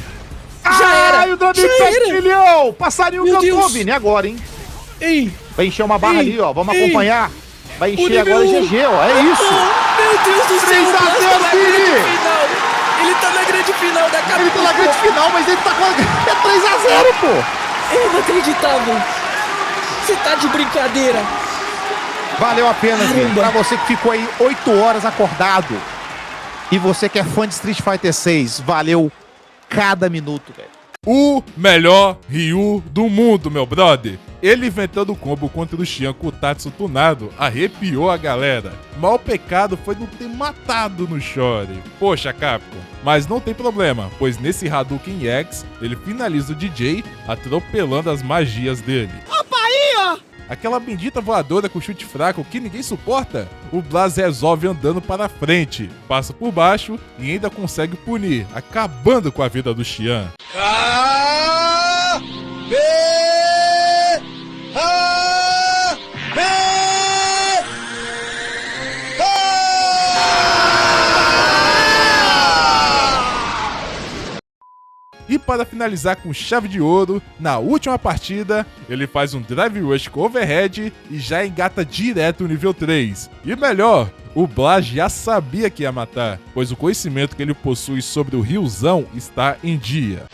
Já era! O Dragon Pack, filhão! Passarinho cantou, Vini, agora, hein? Vai encher uma barra ali, ó. Vamos acompanhar. Vai encher agora GG, ó. É isso. Meu Deus do céu. 3x0, Vini. Ele tá na grande final da Capcom. Ele tá na grande final, mas ele tá com... É 3x0, pô. É inacreditável. Você tá de brincadeira. Valeu a pena, Vini. Pra você que ficou aí 8 horas acordado e você que é fã de Street Fighter 6, valeu cada minuto, velho. O melhor Ryu do mundo, meu brother. Ele inventando o combo contra o Xian com o Tatsu tunado arrepiou a galera. Mal pecado foi não ter matado no Chore. Poxa, Capcom. Mas não tem problema, pois nesse Hadouken X, ele finaliza o DJ atropelando as magias dele. Opa, aí, ó. Aquela bendita voadora com chute fraco que ninguém suporta, o Blas resolve andando para frente, passa por baixo e ainda consegue punir, acabando com a vida do Xian. E para finalizar com chave de ouro, na última partida, ele faz um Drive Rush com overhead e já engata direto o nível 3. E melhor, o Blas já sabia que ia matar, pois o conhecimento que ele possui sobre o Ryuzão está em dia.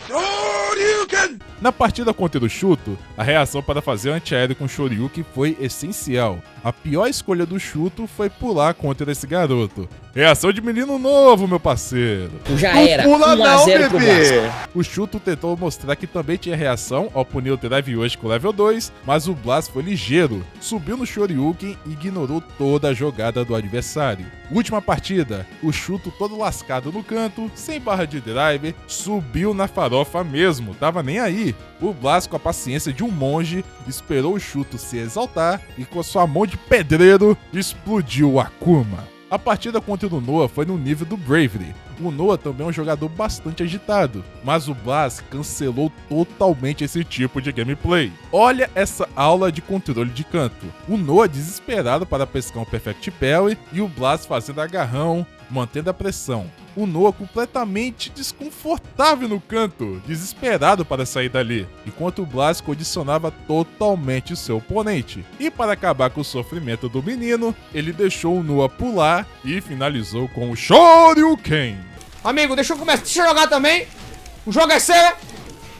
Na partida contra o Chuto, a reação para fazer o antiaéreo com Shoryuken foi essencial. A pior escolha do Chuto foi pular contra esse garoto. Reação de menino novo, meu parceiro. Já era, 1x0 pro Blas. O Chuto tentou mostrar que também tinha reação ao punir o Drive hoje com o level 2, mas o Blas foi ligeiro, subiu no Shoryuken e ignorou toda a jogada do adversário. Última partida, o Chuto todo lascado no canto, sem barra de drive, subiu na farofa mesmo, tava nem aí. O Blas, com a paciência de um monge, esperou o Chuto se exaltar e com sua mão de pedreiro, explodiu o Akuma. A partida contra o Noah foi no nível do Bravery. O Noah também é um jogador bastante agitado, mas o Blas cancelou totalmente esse tipo de gameplay. Olha essa aula de controle de canto. O Noah desesperado para pescar um Perfect Parry e o Blas fazendo agarrão, mantendo a pressão. O Noah completamente desconfortável no canto, desesperado para sair dali, enquanto o Blas condicionava totalmente seu oponente. E para acabar com o sofrimento do menino, ele deixou o Noah pular e finalizou com o Shoryuken. Amigo, deixa eu jogar também. O jogo é seu.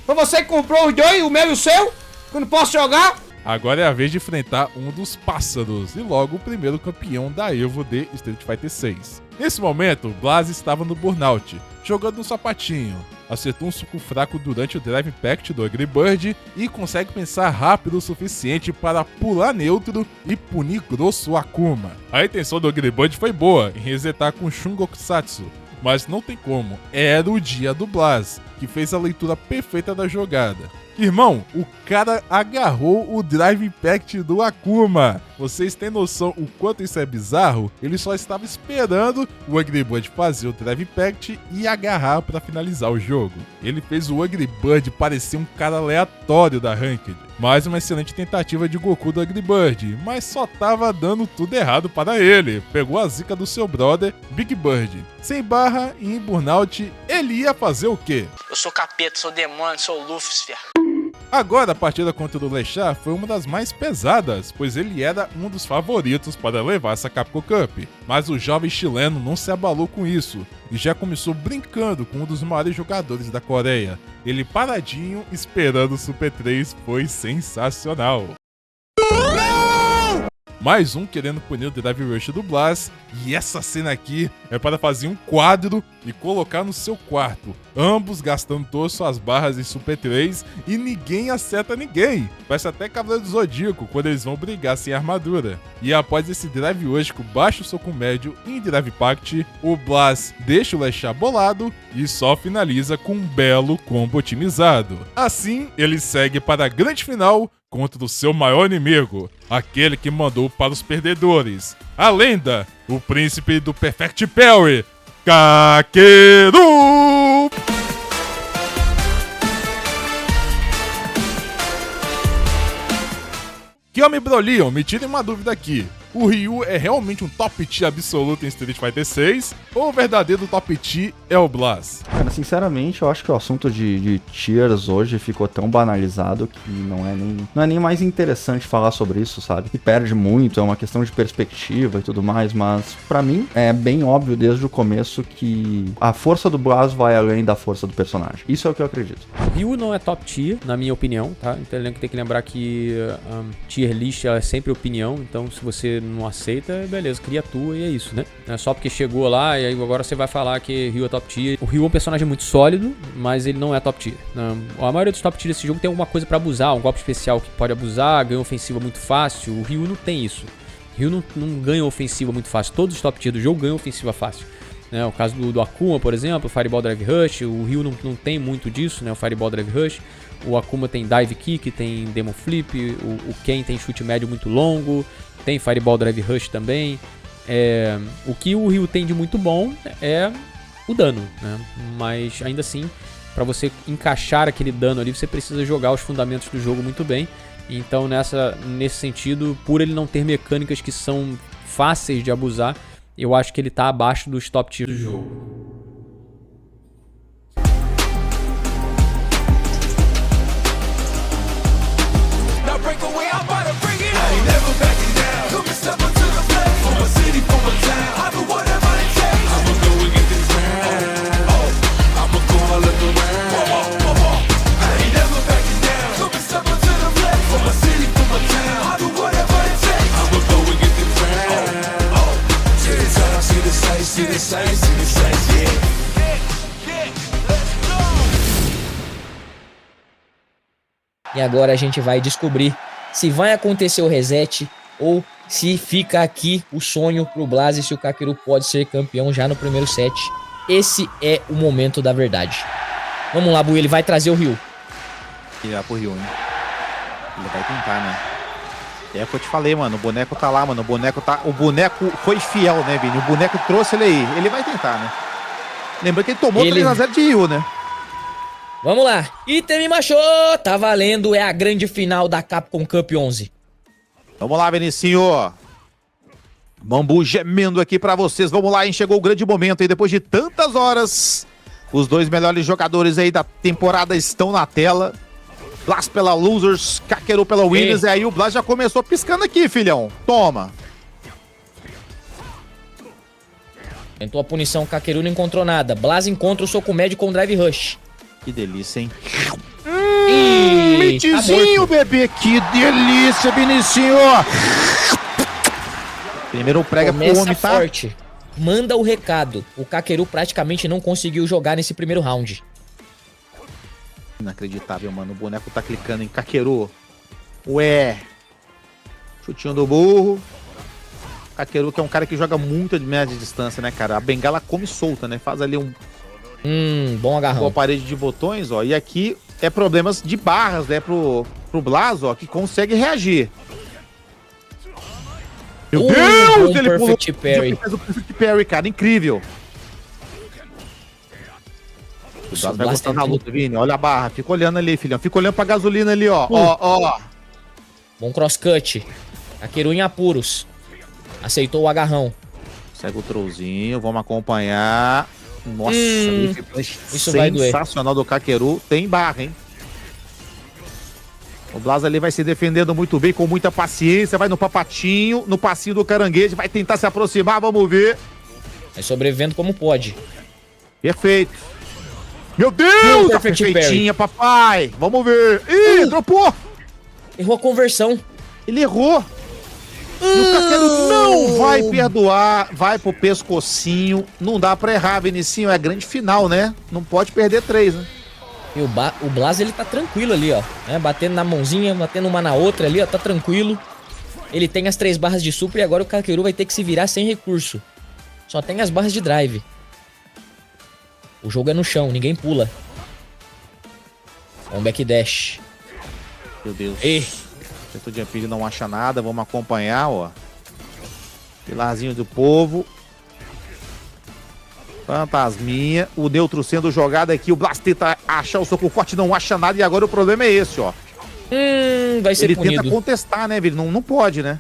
Foi você que comprou os dois, o meu e o seu. Que eu não posso jogar. Agora é a vez de enfrentar um dos pássaros e logo o primeiro campeão da Evo de Street Fighter 6. Nesse momento, Blas estava no burnout, jogando um sapatinho, acertou um soco fraco durante o Drive Impact do Angry Bird e consegue pensar rápido o suficiente para pular neutro e punir grosso o Akuma. A intenção do Angry Bird foi boa em resetar com Shungokusatsu, mas não tem como, era o dia do Blas, que fez a leitura perfeita da jogada. Irmão, o cara agarrou o Drive Impact do Akuma. Vocês têm noção o quanto isso é bizarro? Ele só estava esperando o Angry Bird fazer o Drive Impact e agarrar para finalizar o jogo. Ele fez o Angry Bird parecer um cara aleatório da Ranked. Mais uma excelente tentativa de Goku do Angry Bird, mas só tava dando tudo errado para ele. Pegou a zica do seu brother, Big Bird. Sem barra e em burnout, ele ia fazer o quê? Eu sou capeta, sou demônio, sou Lucifer. Agora a partida contra o Lechá foi uma das mais pesadas, pois ele era um dos favoritos para levar essa Capcom Cup. Mas o jovem chileno não se abalou com isso e já começou brincando com um dos maiores jogadores da Coreia. Ele paradinho esperando o Super 3 foi sensacional. Mais um querendo punir o Drive Rush do Blas, e essa cena aqui é para fazer um quadro e colocar no seu quarto, ambos gastando todas suas barras em Super 3 e ninguém acerta ninguém. Parece até Cavaleiro do Zodíaco quando eles vão brigar sem armadura. E após esse Drive Rush com baixo soco médio em Drive Impact, o Blas deixa o Lechá bolado e só finaliza com um belo combo otimizado. Assim, ele segue para a grande final contra o seu maior inimigo, aquele que mandou para os perdedores, a lenda, o príncipe do Perfect Parry, Kakeru! Kiyomi Brolion, me tirem uma dúvida aqui. o Ryu é realmente um top tier absoluto em Street Fighter 6 ou o verdadeiro top tier é o Blas? Cara, sinceramente, eu acho que o assunto de tiers hoje ficou tão banalizado que não é nem mais interessante falar sobre isso, sabe? E perde muito, é uma questão de perspectiva e tudo mais, mas pra mim é bem óbvio desde o começo que a força do Blas vai além da força do personagem. Isso é o que eu acredito. Ryu não é top tier, na minha opinião, tá? Então tem que lembrar que tier list é sempre opinião, então se você não aceita, beleza, cria a tua e é isso, né? Não é só porque chegou lá e aí agora você vai falar que Ryu é top tier. O Ryu é um personagem muito sólido, mas ele não é top tier. A maioria dos top tier desse jogo tem alguma coisa pra abusar, um golpe especial que pode abusar, ganha ofensiva muito fácil. O Ryu não tem isso. O Ryu não ganha ofensiva muito fácil. Todos os top tier do jogo ganham ofensiva fácil. Né, o caso do Akuma, por exemplo, o Fireball Drive Rush, o Ryu não tem muito disso, né, o Fireball Drive Rush. O Akuma tem Dive Kick, tem Demon Flip, o Ken tem chute médio muito longo, tem Fireball Drive Rush também. O que o Ryu tem de muito bom é o dano, né, mas ainda assim, para você encaixar aquele dano ali, você precisa jogar os fundamentos do jogo muito bem. Então nesse sentido, por ele não ter mecânicas que são fáceis de abusar, eu acho que ele tá abaixo dos top tier do jogo. E agora a gente vai descobrir se vai acontecer o reset ou se fica aqui o sonho pro Blas e se o Kakeru pode ser campeão já no primeiro set. Esse é o momento da verdade. Vamos lá, Bui, ele vai trazer o Ryu. Ele vai pro Ryu, né? Ele vai tentar, né? É o que eu te falei, mano. O boneco tá lá, mano. O boneco foi fiel, né, Vini? O boneco trouxe ele aí. Ele vai tentar, né? Lembra que ele tomou 3x0 de Ryu, né? Vamos lá. Itemi Macho, tá valendo. É a grande final da Capcom Cup 11. Vamos lá, Vinicinho. Bambu gemendo aqui pra vocês. Vamos lá, hein? Chegou o grande momento aí. Depois de tantas horas, os dois melhores jogadores aí da temporada estão na tela. Blas pela Losers, Kakeru pela Winners. E aí o Blas já começou piscando aqui, filhão. Toma. Tentou a punição, Kakeru não encontrou nada. Blas encontra o soco médio com Drive Rush. Que delícia, hein? Mitizinho, tá bebê. Que delícia, Vinicinho. Primeiro prega pro homem, tá? Forte. Manda o recado. O Kakeru praticamente não conseguiu jogar nesse primeiro round. Inacreditável, mano. O boneco tá clicando em Kakeru. Ué. Chutinho do burro. Kakeru, que é um cara que joga muito de média distância, né, cara? A bengala come solta, né? Faz ali um... bom agarrão. Uma parede de botões, ó. E aqui é problemas de barras, né? Pro Blas, ó, que consegue reagir. Meu Deus! Ele pulou. Parry. Fez o perfect parry, cara. Incrível. O Blas vai gostar da luta, Vini. Olha a barra. Fica olhando ali, filhão. Fica olhando pra gasolina ali, ó. Ó. Bom crosscut. Kakeru em apuros. Aceitou o agarrão. Segue o trollzinho. Vamos acompanhar. Nossa, isso vai doer. Sensacional do Kakeru. Tem barra, hein? O Blas ali vai se defendendo muito bem, com muita paciência. Vai no papatinho, no passinho do caranguejo. Vai tentar se aproximar, vamos ver. Vai sobrevivendo como pode. Perfeito. Meu Deus, a perfeitinha, papai. Vamos ver. Ih, dropou. Errou a conversão. Ele errou. E o Kakeru não vai perdoar. Vai pro pescocinho. Não dá pra errar, Vinicinho. É a grande final, né? Não pode perder 3, né? E o Blas, ele tá tranquilo ali, ó. Né? Batendo na mãozinha, batendo uma na outra ali, ó. Tá tranquilo. Ele tem as 3 barras de super e agora o Kakeru vai ter que se virar sem recurso. Só tem as barras de drive. O jogo é no chão, ninguém pula. Um backdash. Meu Deus. Tentou de Ampilho, não acha nada. Vamos acompanhar, ó. Pilarzinho do povo. Fantasminha. O neutro sendo jogado aqui. O Blas tenta achar o soco forte, não acha nada. E agora o problema é esse, ó. Vai ser ele punido. Tenta contestar, né, Vini? Não pode, né?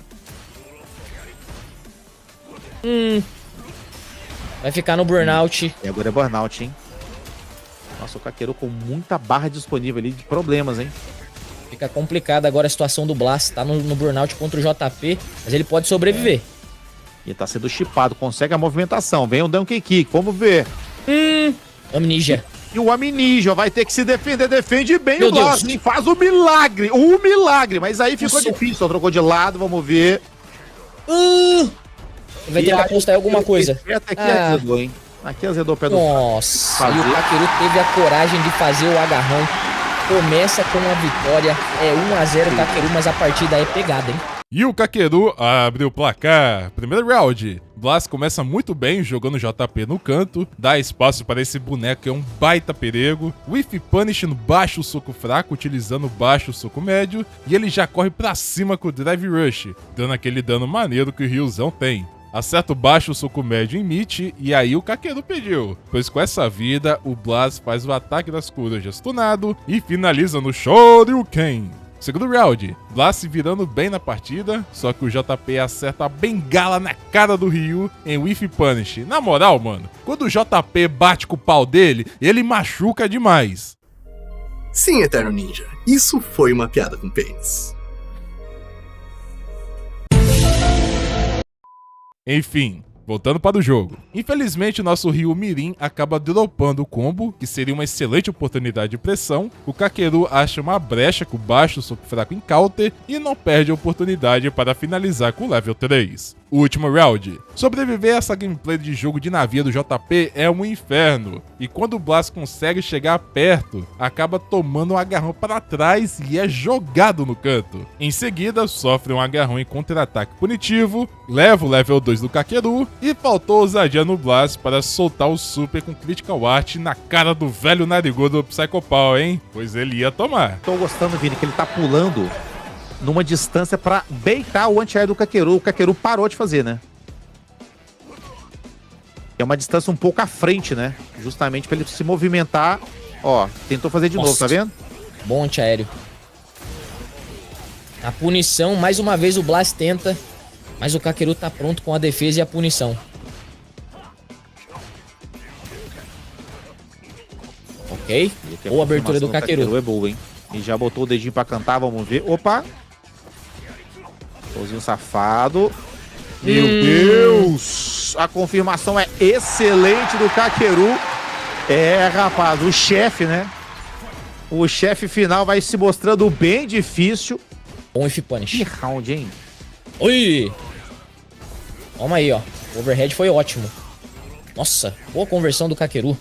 Vai ficar no burnout. E agora é burnout, hein? Nossa, o Kakeru com muita barra disponível ali de problemas, hein? Fica complicada agora a situação do Blast. Tá no burnout contra o JP, mas ele pode sobreviver. E tá sendo chipado, consegue a movimentação. Vem o Donkey Kick, vamos ver. Amnesia. E o Amnesia vai ter que se defender, defende bem Meu o Blast, Deus. hein? Faz o milagre, mas aí ficou difícil, só trocou de lado, vamos ver. Vai ter que apostar em alguma coisa. Até aqui azedou, hein? Aqui azedou o pé do... Nossa, e o Kakeru teve a coragem de fazer o agarrão. Começa com a vitória, é 1-0 Kakeru, mas a partida é pegada, hein? E o Kakeru abre o placar. Primeiro round. Blast começa muito bem jogando JP no canto, dá espaço para esse boneco que é um baita perigo. Whiff Punish no baixo soco fraco, utilizando o baixo soco médio, e ele já corre pra cima com o Drive Rush, dando aquele dano maneiro que o Ryuzão tem. Acerta o baixo soco médio em Meat, e aí o Kakeru pediu, pois com essa vida o Blast faz o ataque das corujas stunado e finaliza no Shoryuken. Segundo round, Blast virando bem na partida, só que o JP acerta a bengala na cara do Ryu em Whiff Punish. Na moral, mano, quando o JP bate com o pau dele, ele machuca demais. Sim, Eterno Ninja, isso foi uma piada com pênis. Enfim, voltando para o jogo. Infelizmente, o nosso Ryu Mirim acaba dropando o combo, que seria uma excelente oportunidade de pressão. O Kakeru acha uma brecha com baixo soco fraco em counter e não perde a oportunidade para finalizar com o level 3. O último round. Sobreviver a essa gameplay de jogo de navio do JP é um inferno, e quando o Blast consegue chegar perto, acaba tomando um agarrão para trás e é jogado no canto. Em seguida, sofre um agarrão em contra-ataque punitivo, leva o level 2 do Kakeru e faltou ousadia no Blast para soltar o super com Critical Art na cara do velho narigudo do Psycho Paw, hein? Pois ele ia tomar. Tô gostando, Vini, que ele tá pulando numa distância pra beitar o anti-air do Kakeru. O Kakeru parou de fazer, né? É uma distância um pouco à frente, né? Justamente pra ele se movimentar. Ó, tentou fazer de novo, tá vendo? Bom antiaéreo. A punição, mais uma vez o Blast tenta, mas o Kakeru tá pronto com a defesa e a punição. Ok, boa abertura do Kakeru. É boa, hein? E já botou o dedinho pra cantar, vamos ver. Opa! Pouzinho safado. Meu Deus! A confirmação é excelente do Kakeru. É, rapaz, o chefe, né? O chefe final vai se mostrando bem difícil. Bom Whiff Punish. Que round, hein? Ui! Toma aí, ó. O overhead foi ótimo. Nossa, boa conversão do Kakeru.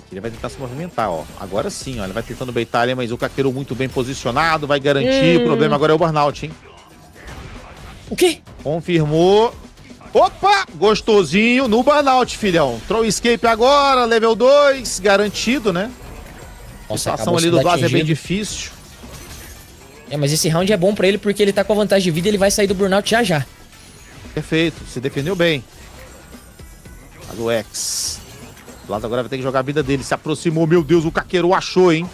Ele vai tentar se movimentar, ó. Agora sim, ó. Ele vai tentando beitar ali, mas o Kakeru muito bem posicionado. Vai garantir. O problema agora é o burnout, hein? O quê? Confirmou. Opa! Gostosinho no burnout, filhão. Throw escape agora, level 2. Garantido, né? Nossa, a situação ali do Blast é bem difícil. É, mas esse round é bom pra ele porque ele tá com a vantagem de vida e ele vai sair do burnout já já. Perfeito. Se defendeu bem. Mas o X... O Blast agora vai ter que jogar a vida dele. Se aproximou, meu Deus, o Kakeru achou, hein?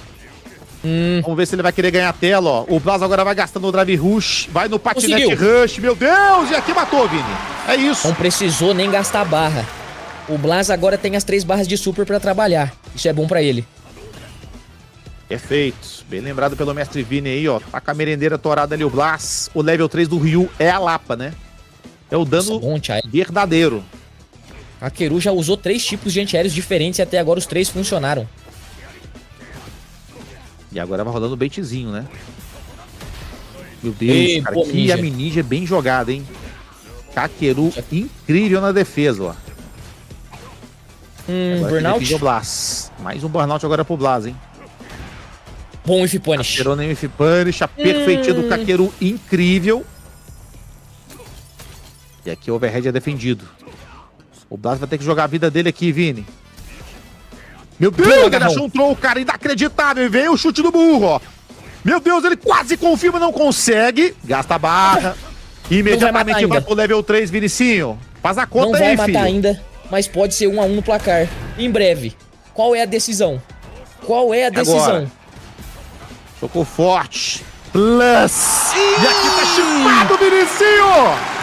Vamos ver se ele vai querer ganhar a tela, ó. O Blast agora vai gastando o Drive Rush. Vai no patinete Rush, meu Deus! E aqui matou, Vini. É isso. Não precisou nem gastar barra. O Blast agora tem as 3 barras de super pra trabalhar. Isso é bom pra ele. Perfeito. Bem lembrado pelo mestre Vini aí, ó. Tá com a merendeira torada ali o Blast. O level 3 do Ryu é a Lapa, né? É o dano verdadeiro. Kakeru já usou 3 tipos de antiaéreos diferentes e até agora os 3 funcionaram. E agora vai rolando o baitzinho, né? Meu Deus, cara, que Amnesia bem jogada, hein? Kakeru incrível na defesa, ó. Burnout. Blast. Mais um burnout agora pro Blast, hein? Bom Whiff Punish. Kakeru nem Whiff Punish, a perfeitinha do Kakeru incrível. E aqui o overhead é defendido. O Blast vai ter que jogar a vida dele aqui, Vini. Meu Deus, ele achou um troll, cara, inacreditável. E veio o chute do burro, ó. Meu Deus, ele quase confirma, não consegue. Gasta a barra. Imediatamente vai pro level 3, Vinicinho. Faz a conta aí, filho. Não vai matar ainda, mas pode ser 1 a 1 no placar. Em breve. Qual é a decisão? Qual é a decisão? Agora. Tocou forte. Plus. E aqui tá chipado, Vinicinho.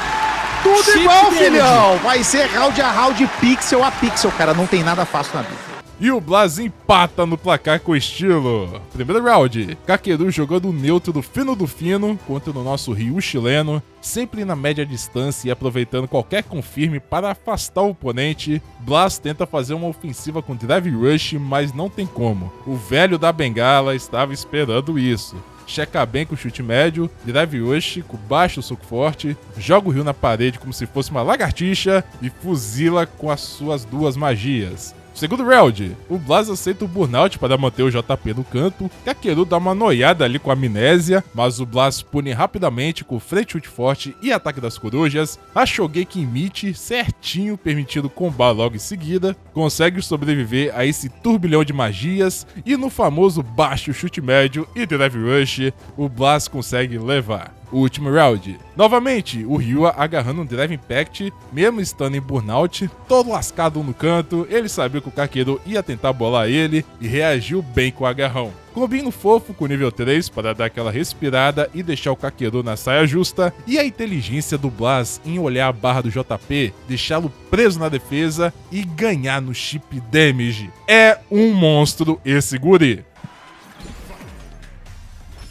tudo Chip igual, damage. filhão. Vai ser round a round, pixel a pixel, cara. Não tem nada fácil na vida. E o Blas empata no placar com estilo. Primeiro round, Kakeru jogando neutro do fino contra o nosso Ryu chileno, sempre na média distância e aproveitando qualquer confirme para afastar o oponente. Blas tenta fazer uma ofensiva com Drive Rush, mas não tem como. O velho da bengala estava esperando isso. Checa bem com o chute médio, Drive Rush com baixo soco forte, joga o Ryu na parede como se fosse uma lagartixa e fuzila com as suas duas magias. Segundo round, o Blas aceita o burnout para manter o JP no canto, Kakeru dá uma noiada ali com a amnésia, mas o Blas pune rapidamente com frente chute forte e ataque das corujas, a Shogeki emite certinho, permitindo combar logo em seguida, consegue sobreviver a esse turbilhão de magias e no famoso baixo chute médio e Drive Rush, o Blas consegue levar. O último round. Novamente, o Ryua agarrando um Drive Impact, mesmo estando em burnout, todo lascado no canto, ele sabia que o Kakeru ia tentar bolar ele e reagiu bem com o agarrão. Combinho fofo com o nível 3 para dar aquela respirada e deixar o Kakeru na saia justa, e a inteligência do Blas em olhar a barra do JP, deixá-lo preso na defesa e ganhar no chip damage. É um monstro esse guri.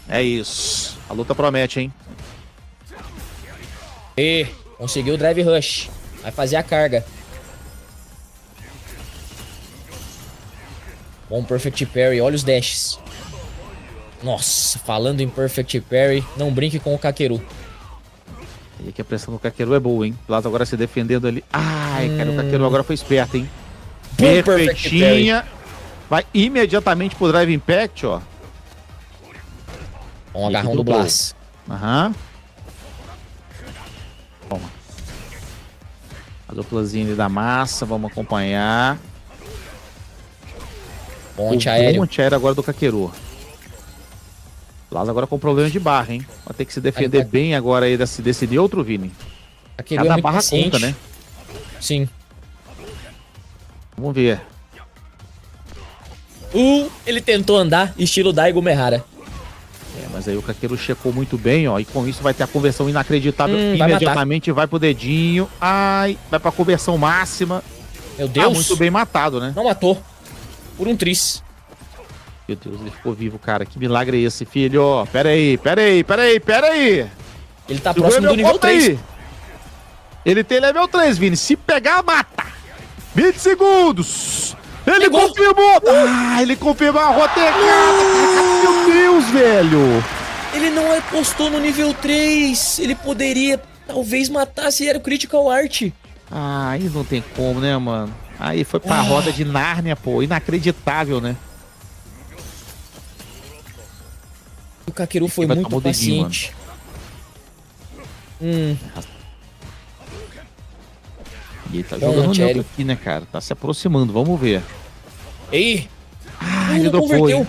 É isso. A luta promete, hein? E conseguiu o Drive Rush. Vai fazer a carga. Bom Perfect Parry, olha os dashes. Nossa, falando em Perfect Parry, não brinque com o Kakeru. E que a pressão do Kakeru é boa, hein? Blas agora se defendendo ali. Ai, cara, o Kakeru agora foi esperto, hein? Perfeitinha. Vai imediatamente pro Drive Impact, ó. Bom agarrão do Blas. Aham. Toma. A duplazinha ali da massa, vamos acompanhar. Bom antiaéreo. O antiaéreo agora do Kakeru. Blas agora com problema de barra, hein? Vai ter que se defender bem agora aí desse neutro, Vini. Kakeru Cada é barra paciente. conta, né? Sim. Vamos ver. Ele tentou andar estilo Daigo Mehara. Mas aí o Kakeru checou muito bem, ó. E com isso vai ter a conversão inacreditável. Vai Imediatamente vai pro dedinho. Ai, vai pra conversão máxima. Meu Deus. Tá muito bem matado, né? Não matou. Por um tris. Meu Deus, ele ficou vivo, cara. Que milagre é esse, filho? Pera aí. Ele tá próximo do nível 3. Ele tem level 3, Vini. Se pegar, mata. 20 segundos. Ele confirmou! Ele confirmou a rotecada! Meu Deus, velho! Ele não postou no nível 3. Ele poderia, talvez, matar se era o Critical Art. Aí não tem como, né, mano? Aí foi pra roda de Nárnia, pô. Inacreditável, né? O Kakeru foi muito paciente. E ele tá jogando neutro aqui, né, cara? Tá se aproximando, vamos ver. Ei! Ele converteu.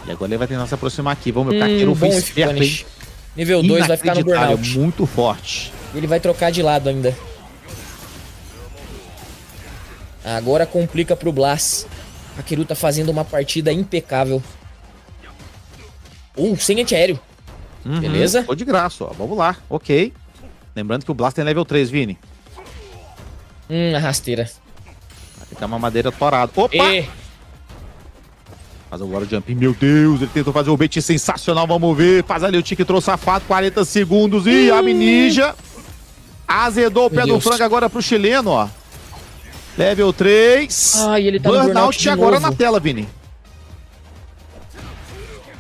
E agora ele vai tentar se aproximar aqui. Vamos ver, o Kakeru foi esperto, hein? Nível 2 vai ficar no burnout. Muito forte. Ele vai trocar de lado ainda. Agora complica pro Blas. Kakeru tá fazendo uma partida impecável. Sem antiaéreo. Beleza? Ficou de graça, ó. Vamos lá. Ok. Lembrando que o Blas tem level 3, Vini. A rasteira. Vai ficar uma madeira torada. Opa! Faz agora o jump. Meu Deus, ele tentou fazer o bait sensacional. Vamos ver. Faz ali o tique trouxe safado. 40 segundos. E a Ninja azedou o pé do frango agora pro chileno, ó. Level 3. Ele tá no burnout de agora novo. na tela, Vini.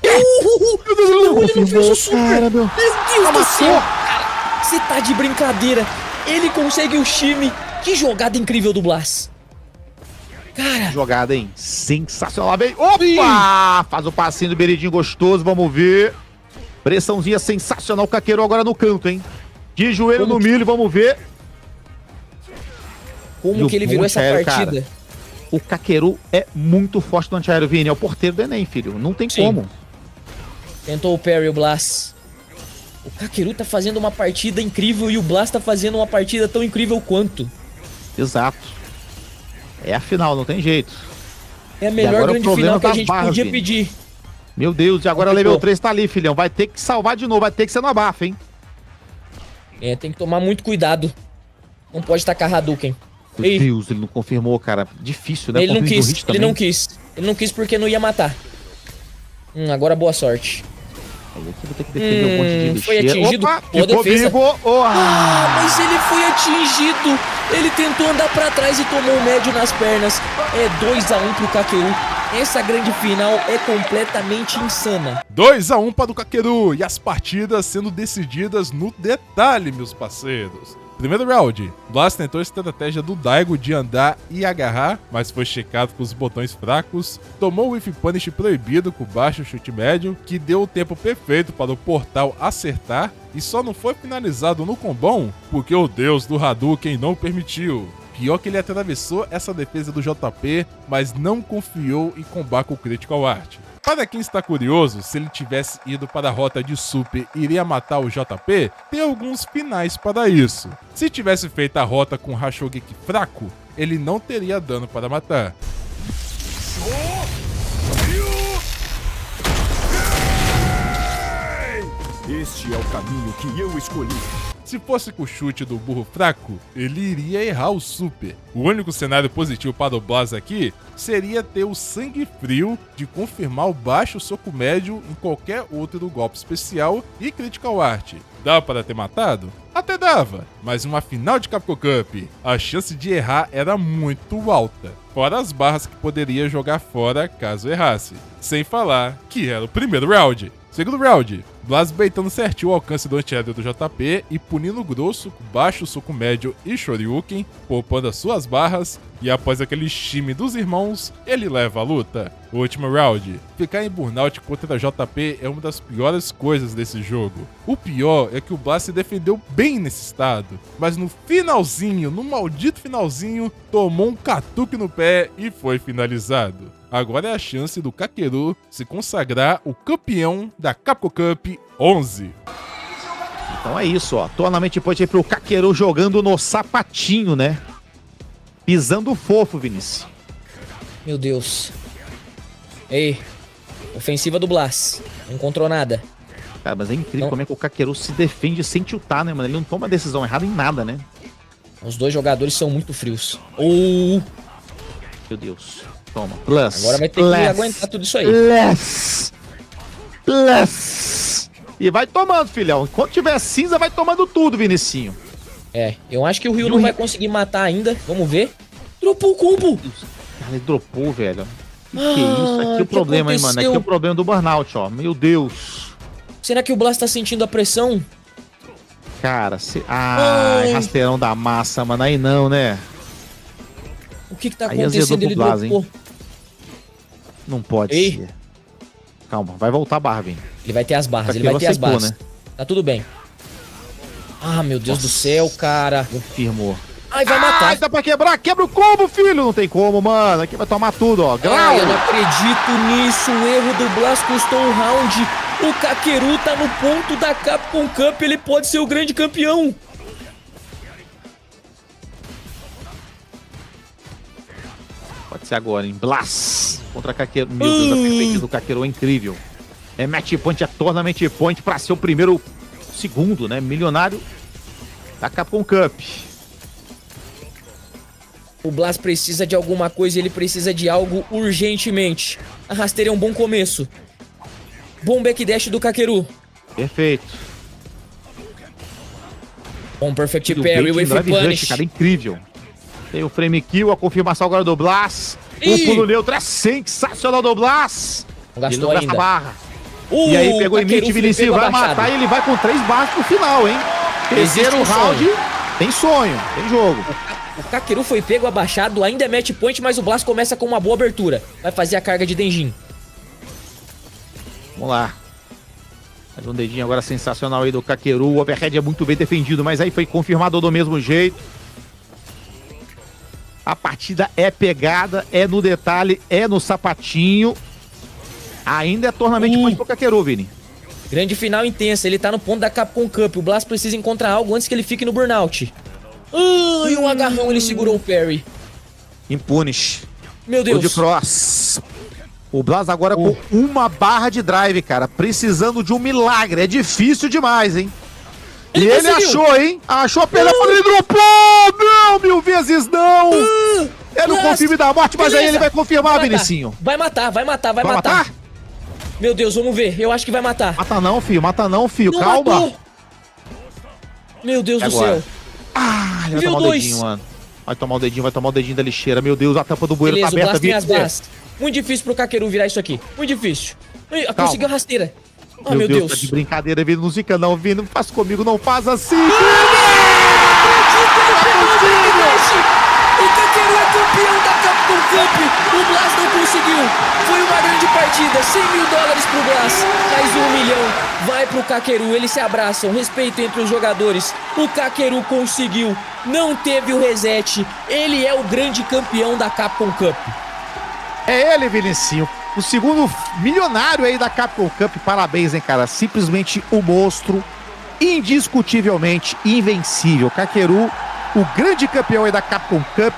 Ele não fez o super. Meu Deus do céu. Cara, você tá de brincadeira. Ele consegue o time. Que jogada incrível do Blas. Cara. Jogada, hein? Sensacional. Bem. Opa! Faz o passinho do beridinho gostoso. Vamos ver. Pressãozinha sensacional. O Kakeru agora no canto, hein? De joelho no milho. Vamos ver. Como que ele virou essa partida? Cara, o Kakeru é muito forte no antiaéreo, Vini. É o porteiro do Enem, filho. Não tem como. Tentou o parry, o Blas. O Kakeru tá fazendo uma partida incrível e o Blas tá fazendo uma partida tão incrível quanto. Exato. É a final, não tem jeito. É a melhor grande final que a gente podia pedir. Meu Deus, e agora level 3 tá ali, filhão. Vai ter que salvar de novo, vai ter que ser no abafa, hein? É, tem que tomar muito cuidado. Não pode tacar Hadouken. Meu Deus, ele não confirmou, cara. Difícil, né? Ele não quis, ele não quis. Ele não quis porque não ia matar. Agora boa sorte. Aí eu vou ter que defender um monte de foi atingido? Opa, Boa defesa. Mas ele foi atingido. Ele tentou andar pra trás e tomou o médio nas pernas. É 2-1 pro Kakeru. Essa grande final é completamente insana. 2-1 para o Kakeru e as partidas sendo decididas no detalhe, meus parceiros. Primeiro round, Blast tentou a estratégia do Daigo de andar e agarrar, mas foi checado com os botões fracos, tomou o Whiff Punish proibido com baixo chute médio, que deu o tempo perfeito para o portal acertar e só não foi finalizado no combão porque o deus do Hadouken não permitiu. Pior que ele atravessou essa defesa do JP, mas não confiou em combar com o Critical Art. Para quem está curioso, se ele tivesse ido para a rota de super e iria matar o JP, tem alguns finais para isso. Se tivesse feito a rota com Hashogeki fraco, ele não teria dano para matar. Este é o caminho que eu escolhi. Se fosse com o chute do burro fraco, ele iria errar o super. O único cenário positivo para o Blas aqui seria ter o sangue frio de confirmar o baixo soco médio em qualquer outro golpe especial e Critical Art. Dava para ter matado? Até dava, mas em uma final de Capcom Cup, a chance de errar era muito alta. Fora as barras que poderia jogar fora caso errasse. Sem falar que era o primeiro round. Segundo round, Blas beitando certinho o alcance do antiaéreo do JP e punindo grosso, baixo, soco médio e Shoryuken, poupando as suas barras, e após aquele time dos irmãos, ele leva a luta. O último round, ficar em burnout contra JP é uma das piores coisas desse jogo. O pior é que o Blas se defendeu bem nesse estado, mas no finalzinho, no maldito finalzinho, tomou um catuque no pé e foi finalizado. Agora é a chance do Kakeru se consagrar o campeão da Capcom Cup 11. Então é isso, ó. Tournament point aí pro Kakeru jogando no sapatinho, né? Pisando fofo, Vinícius. Meu Deus. Ei, ofensiva do Blas. Não encontrou nada. Cara, mas é incrível como é que o Kakeru se defende sem tiltar, né, mano? Ele não toma decisão errada em nada, né? Os dois jogadores são muito frios. Meu Deus. Toma. Plus. Agora vai ter que aguentar tudo isso aí. Plus. E vai tomando, filhão. Enquanto tiver cinza, vai tomando tudo, Vinicinho. É, eu acho que o Ryu não vai conseguir matar ainda. Vamos ver. Dropou o combo. Cara, ele dropou, velho. Que é isso? Aqui é o problema, hein, mano? Aqui é o problema do burnout, ó. Meu Deus. Será que o Blas tá sentindo a pressão? Cara, rasteirão da massa, mano. Aí não, né? O que tá acontecendo? Ele dropou. Não pode ser. Calma, vai voltar a barra, Vini. Ele vai ter as barras, ele vai ter as barras. Né? Tá tudo bem. Ah, meu Deus do céu, cara. Confirmou. Ai, vai matar. Dá pra quebrar. Quebra o combo, filho. Não tem como, mano. Aqui vai tomar tudo, ó. Grau. Eu não acredito nisso. O erro do Blas custou um round. O Kakeru tá no ponto da Capcom Cup. Ele pode ser o grande campeão. Pode ser agora, hein? Blas contra Kakeru. Meu Deus, a perspectiva do Kakeru é incrível. É match point, é tournament point pra ser o primeiro, segundo, né? Milionário da Capcom Cup. O Blas precisa de alguma coisa, ele precisa de algo urgentemente. A rasteira é um bom começo. Bom backdash do Kakeru. Perfeito. Bom perfect parry, Whiff Punish. Cara, incrível. Tem o frame kill, a confirmação agora do Blas. O pulo neutro é sensacional do Blas. Gastou ainda. Barra. E aí pegou o limite, Vinicius vai matar e ele vai com 3 barras pro final, hein? Terceiro round, tem sonho, tem jogo. O Kakeru foi pego abaixado, ainda é match point, mas o Blas começa com uma boa abertura. Vai fazer a carga de Denjin. Vamos lá. Mais um dedinho agora sensacional aí do Kakeru. O overhead é muito bem defendido, mas aí foi confirmado do mesmo jeito. A partida é pegada, é no detalhe, é no sapatinho. Ainda é tournament point pro Kakeru, Vini. Grande final intensa, ele tá no ponto da Capcom Cup. O Blas precisa encontrar algo antes que ele fique no burnout. E um agarrão, ele segurou o parry. Impunish. Meu Deus. O de cross. O Blas agora com uma barra de drive, cara. Precisando de um milagre. É difícil demais, hein? E ele achou, hein? Achou a perna, ele dropou! Não, 1000 vezes não! Era o confirme da morte, mas aí ele vai confirmar, Vinicinho. Vai matar. Meu Deus, vamos ver. Eu acho que vai matar. Mata não, filho. Não Calma. matou. Meu Deus do céu. Ah, ele vai tomar o dedinho, mano. Vai tomar o dedinho da lixeira. Meu Deus, a tampa do bueiro tá aberta. Tem as barras. Muito difícil pro Kakeru virar isso aqui. Muito difícil. Conseguiu a rasteira. Oh, meu Deus. Tá de brincadeira, Vini. Não fica não, Vini. Não faz comigo, não faz assim. O Kakeru é campeão da Capcom Cup. O Blas não conseguiu. Foi uma grande partida. $100 mil pro Blas. Mais 1 milhão. Vai pro Kakeru. Eles se abraçam. Respeito entre os jogadores. O Kakeru conseguiu. Não teve o reset. Ele é o grande campeão da Capcom Cup. É ele, Vinicinho. O segundo milionário aí da Capcom Cup. Parabéns, hein, cara. Simplesmente o monstro. Indiscutivelmente invencível. Kakeru, o grande campeão aí da Capcom Cup.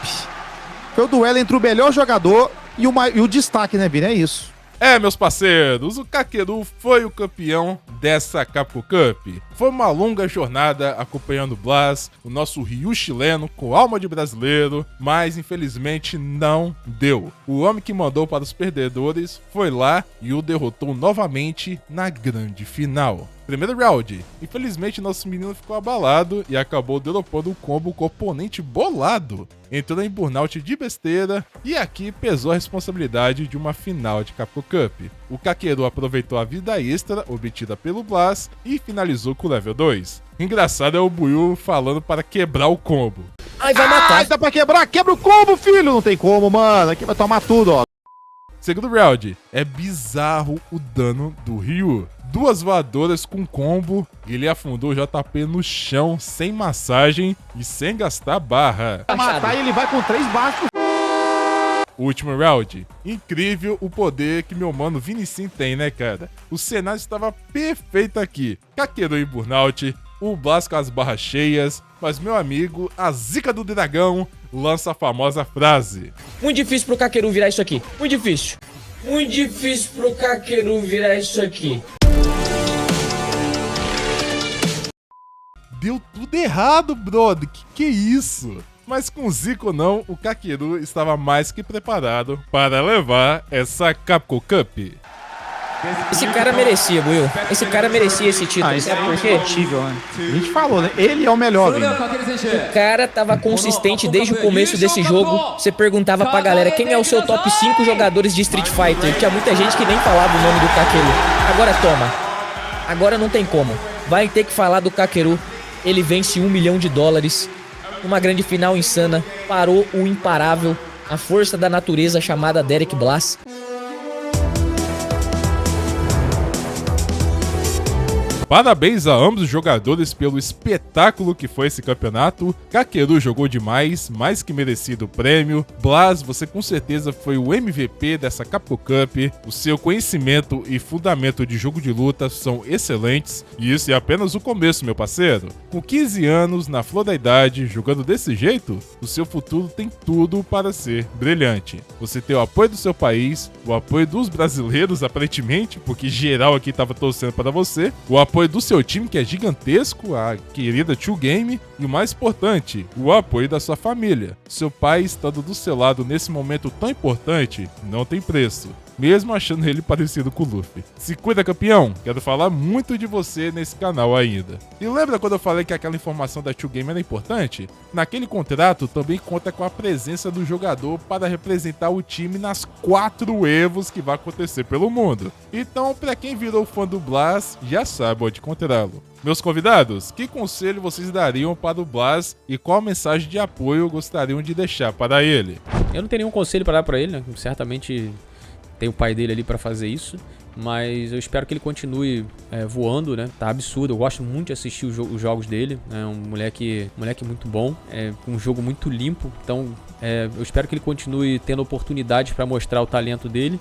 Foi o duelo entre o melhor jogador e o destaque, né, Vini? É isso. É, meus parceiros, o Kakeru foi o campeão dessa Capcom Cup. Foi uma longa jornada acompanhando o Blas, o nosso Ryu chileno com alma de brasileiro, mas infelizmente não deu. O homem que mandou para os perdedores foi lá e o derrotou novamente na grande final. Primeiro round, infelizmente nosso menino ficou abalado e acabou dropando um combo com o oponente bolado. Entrou em burnout de besteira e aqui pesou a responsabilidade de uma final de Capcom Cup. O Kakeru aproveitou a vida extra obtida pelo Blas e finalizou com o level 2. Engraçado é o Buiu falando para quebrar o combo. Ai, vai matar. Dá pra quebrar? Quebra o combo, filho! Não tem como, mano. Aqui vai tomar tudo, ó. Segundo round, é bizarro o dano do Ryu. 2 voadoras com combo, ele afundou o JP no chão, sem massagem e sem gastar barra. Pra matar ele vai com 3 barras. Último round. Incrível o poder que meu mano Vinicinho tem, né, cara? O cenário estava perfeito aqui. Kakeru em burnout, o Blas com as barras cheias, mas meu amigo, a zica do dragão, lança a famosa frase. Muito difícil pro Kakeru virar isso aqui. Muito difícil. Muito difícil pro Kakeru virar isso aqui. Deu tudo errado, brother. Que isso? Mas com o Zico não, o Kakeru estava mais que preparado para levar essa Capcom Cup. Esse cara merecia, Buiu. Esse cara merecia esse título. Sabe por quê? Né? A gente falou, né? Ele é o melhor, Vini. O cara tava consistente desde o começo desse jogo. Você perguntava pra galera quem é o seu top 5 jogadores de Street Fighter. Tinha muita gente que nem falava o nome do Kakeru. Agora toma. Agora não tem como. Vai ter que falar do Kakeru. Ele vence $1 milhão. Uma grande final insana. Parou o imparável. A força da natureza chamada Derek Blas. Parabéns a ambos os jogadores pelo espetáculo que foi esse campeonato. Kakeru jogou demais, mais que merecido o prêmio. Blas, você com certeza foi o MVP dessa Capcom Cup. O seu conhecimento e fundamento de jogo de luta são excelentes. E isso é apenas o começo, meu parceiro. Com 15 anos, na flor da idade, jogando desse jeito, o seu futuro tem tudo para ser brilhante. Você tem o apoio do seu país, o apoio dos brasileiros, aparentemente, porque geral aqui estava torcendo para você, o apoio do seu time, que é gigantesco, a querida 2Game, e o mais importante, o apoio da sua família. Seu pai estando do seu lado nesse momento tão importante, não tem preço, mesmo achando ele parecido com o Luffy. Se cuida, campeão! Quero falar muito de você nesse canal ainda. E lembra quando eu falei que aquela informação da 2Game era importante? Naquele contrato também conta com a presença do jogador para representar o time nas 4 EVOs que vai acontecer pelo mundo. Então, para quem virou fã do Blas, já sabe onde encontrá-lo. Meus convidados, que conselho vocês dariam para o Blas e qual mensagem de apoio gostariam de deixar para ele? Eu não tenho nenhum conselho para dar para ele, né? Certamente tem o pai dele ali para fazer isso, mas eu espero que ele continue voando, né? Tá absurdo, eu gosto muito de assistir os jogos dele, é um moleque muito bom, um jogo muito limpo, então eu espero que ele continue tendo oportunidades para mostrar o talento dele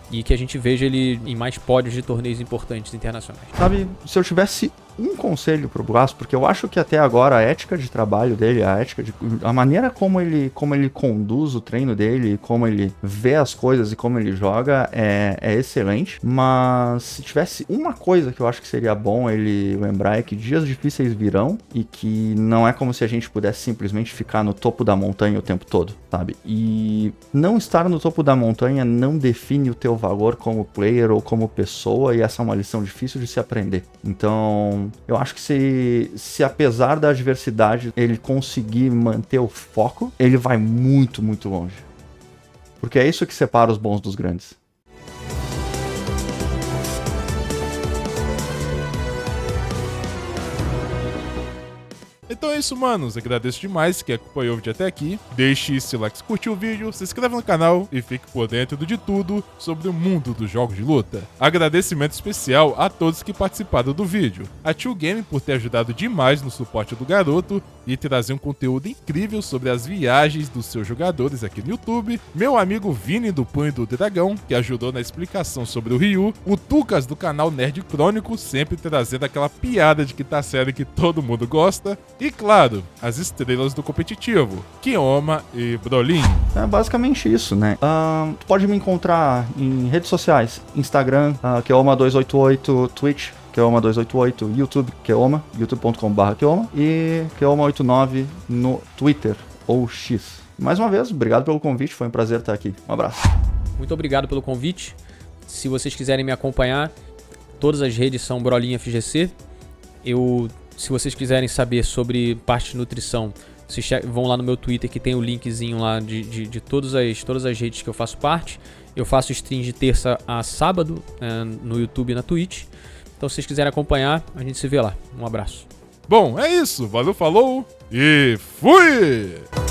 e que a gente veja ele em mais pódios de torneios importantes internacionais. Sabe, se eu tivesse um conselho pro Blas, porque eu acho que até agora a ética de trabalho dele, a maneira como ele conduz o treino dele, como ele vê as coisas e como ele joga é excelente. Mas se tivesse uma coisa que eu acho que seria bom ele lembrar é que dias difíceis virão e que não é como se a gente pudesse simplesmente ficar no topo da montanha o tempo todo, sabe? E não estar no topo da montanha não define o teu valor como player ou como pessoa, e essa é uma lição difícil de se aprender. Então, eu acho que se apesar da adversidade ele conseguir manter o foco, ele vai muito, muito longe. Porque é isso que separa os bons dos grandes. Então é isso, manos. Agradeço demais que acompanhou o vídeo até aqui. Deixe seu like se curtiu o vídeo, se inscreva no canal e fique por dentro de tudo sobre o mundo dos jogos de luta. Agradecimento especial a todos que participaram do vídeo. A Tio Game por ter ajudado demais no suporte do garoto e trazer um conteúdo incrível sobre as viagens dos seus jogadores aqui no YouTube. Meu amigo Vini do Punho do Dragão, que ajudou na explicação sobre o Ryu. O Tucas do canal Nerd Crônico, sempre trazendo aquela piada de quinta série que todo mundo gosta. E claro, as estrelas do competitivo, Kioma e Brolin. É basicamente isso, né? Tu pode me encontrar em redes sociais, Instagram, Kioma288, Twitch, Kioma288, YouTube, Kioma, youtube.com/Kioma e Kioma89 no Twitter ou X. Mais uma vez, obrigado pelo convite, foi um prazer estar aqui. Um abraço. Muito obrigado pelo convite. Se vocês quiserem me acompanhar, todas as redes são Brolinha FGC. Se vocês quiserem saber sobre parte de nutrição, vocês vão lá no meu Twitter que tem o linkzinho lá de todas as redes que eu faço parte. Eu faço stream de terça a sábado no YouTube e na Twitch. Então se vocês quiserem acompanhar, a gente se vê lá. Um abraço. Bom, é isso. Valeu, falou e fui!